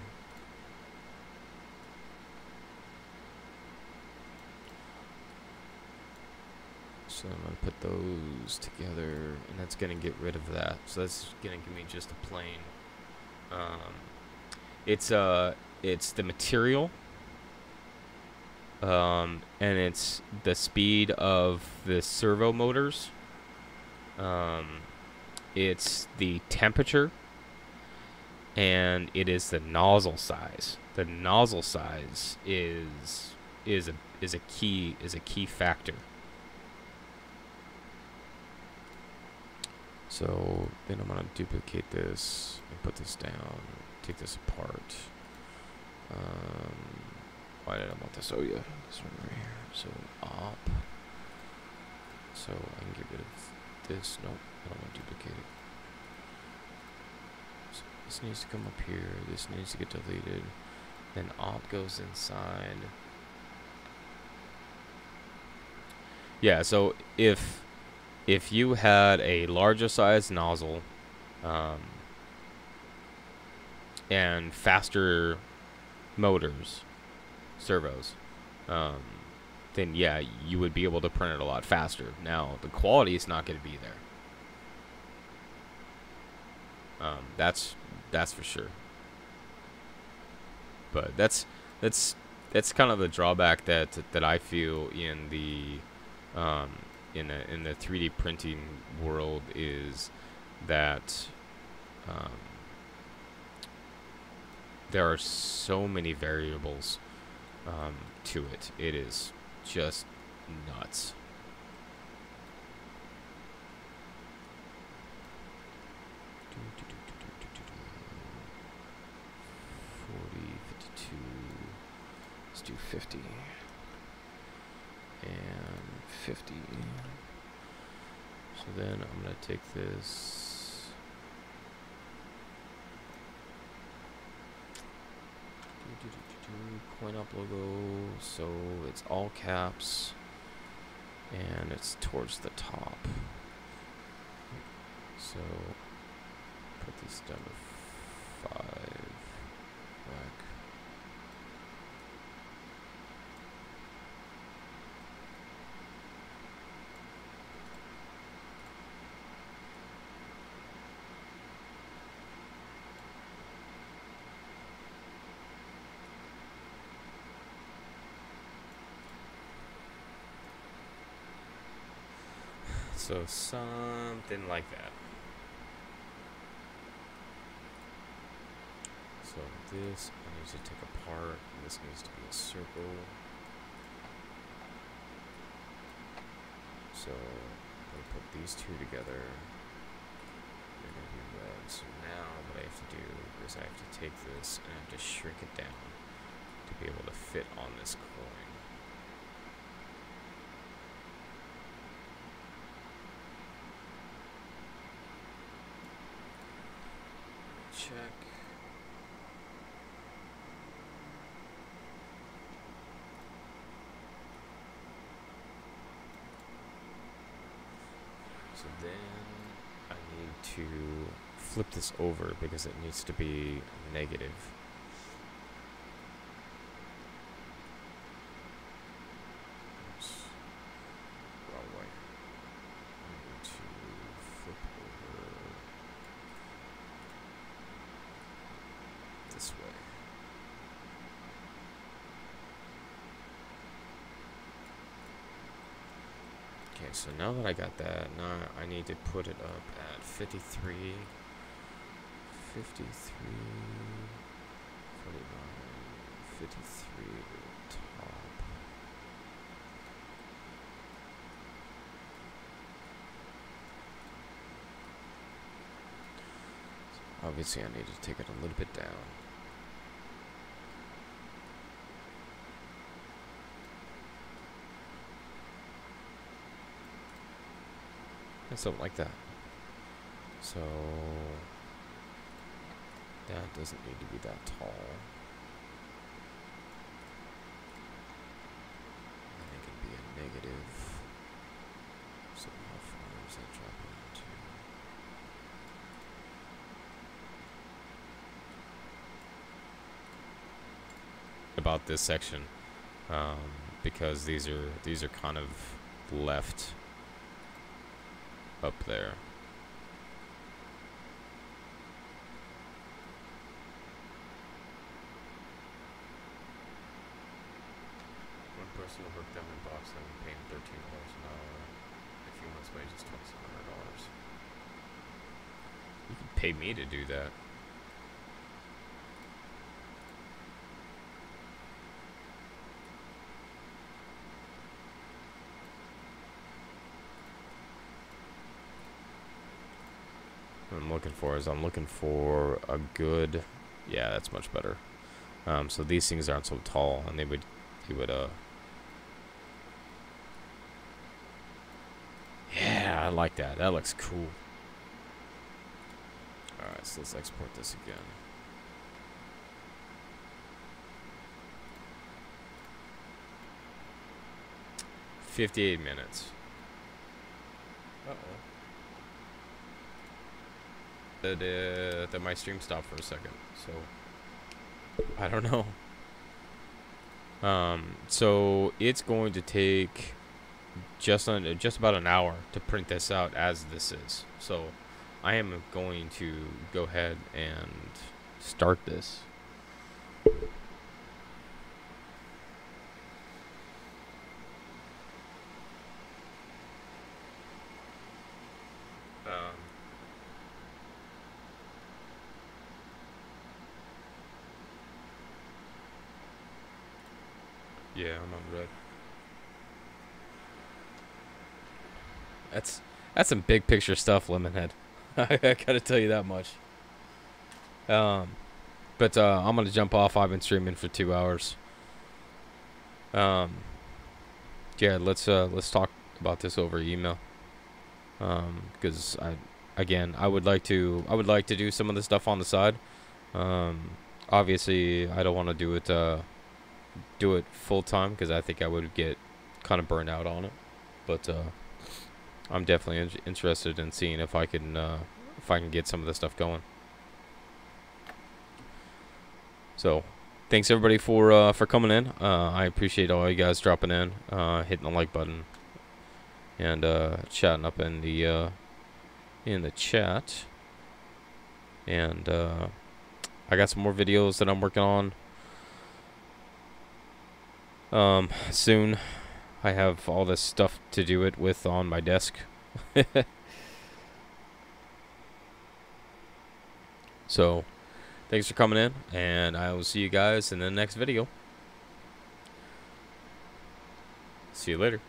So I'm gonna put those together, and that's gonna get rid of that. So that's gonna give me just a plain. It's the material, and it's the speed of the servo motors. It's the temperature, and it is the nozzle size. The nozzle size is a key factor. So then I'm gonna duplicate this and put this down. Take this apart. Why did I want this? Oh yeah, this one right here. So op. So I can get rid of this. Nope, I don't want to duplicate it. So this needs to come up here. This needs to get deleted. Then op goes inside. Yeah. So if you had a larger size nozzle, and faster motors, servos, then yeah, you would be able to print it a lot faster. Now, the quality is not going to be there. That's for sure. But that's kind of the drawback that I feel in the in the 3D printing world, is that there are so many variables to it. It is just nuts. Let's do 50 and 50. So then I'm gonna take this. Coin up logo, so it's all caps and it's towards the top. So put this down to 5. Back. So something like that. So this I need to take apart. This needs to be a circle. So I'm going to put these two together. They're going to be red. So now what I have to do is I have to take this and I have to shrink it down to be able to fit on this coin. Check. So then I need to flip this over because it needs to be negative. Oops. Wrong way. I'm going to flip over this way. Okay, so now that I got that, now I need to put it up at 53, 53, 49, 53 top. So obviously I need to take it a little bit down. And something like that. So that doesn't need to be that tall. And it can be a negative. So how far is that dropping into? About this section, because these are kind of left up there. One person will work down in Boston and pay him $13 an hour. A few months' wages, $2,700. You can pay me to do that. I'm looking for a good, yeah, that's much better. So these things aren't so tall, and they would yeah, I like that. That looks cool. Alright, so let's export this again. $58 minutes. Uh-oh. That my stream stopped for a second, so I don't know. So it's going to take just about an hour to print this out as this is. So I am going to go ahead and start this. Yeah, I'm on red. That's some big picture stuff, Lemonhead. I gotta tell you that much. But I'm gonna jump off. I've been streaming for 2 hours. Yeah, let's talk about this over email. Because I would like to do some of the stuff on the side. Obviously, I don't want to do it full time because I think I would get kind of burned out on it. But I'm definitely interested in seeing if I can get some of this stuff going. So, thanks everybody for coming in. I appreciate all you guys dropping in, hitting the like button, and chatting up in the chat. And I got some more videos that I'm working on. Soon. I have all this stuff to do it with on my desk. So, thanks for coming in, and I will see you guys in the next video. See you later.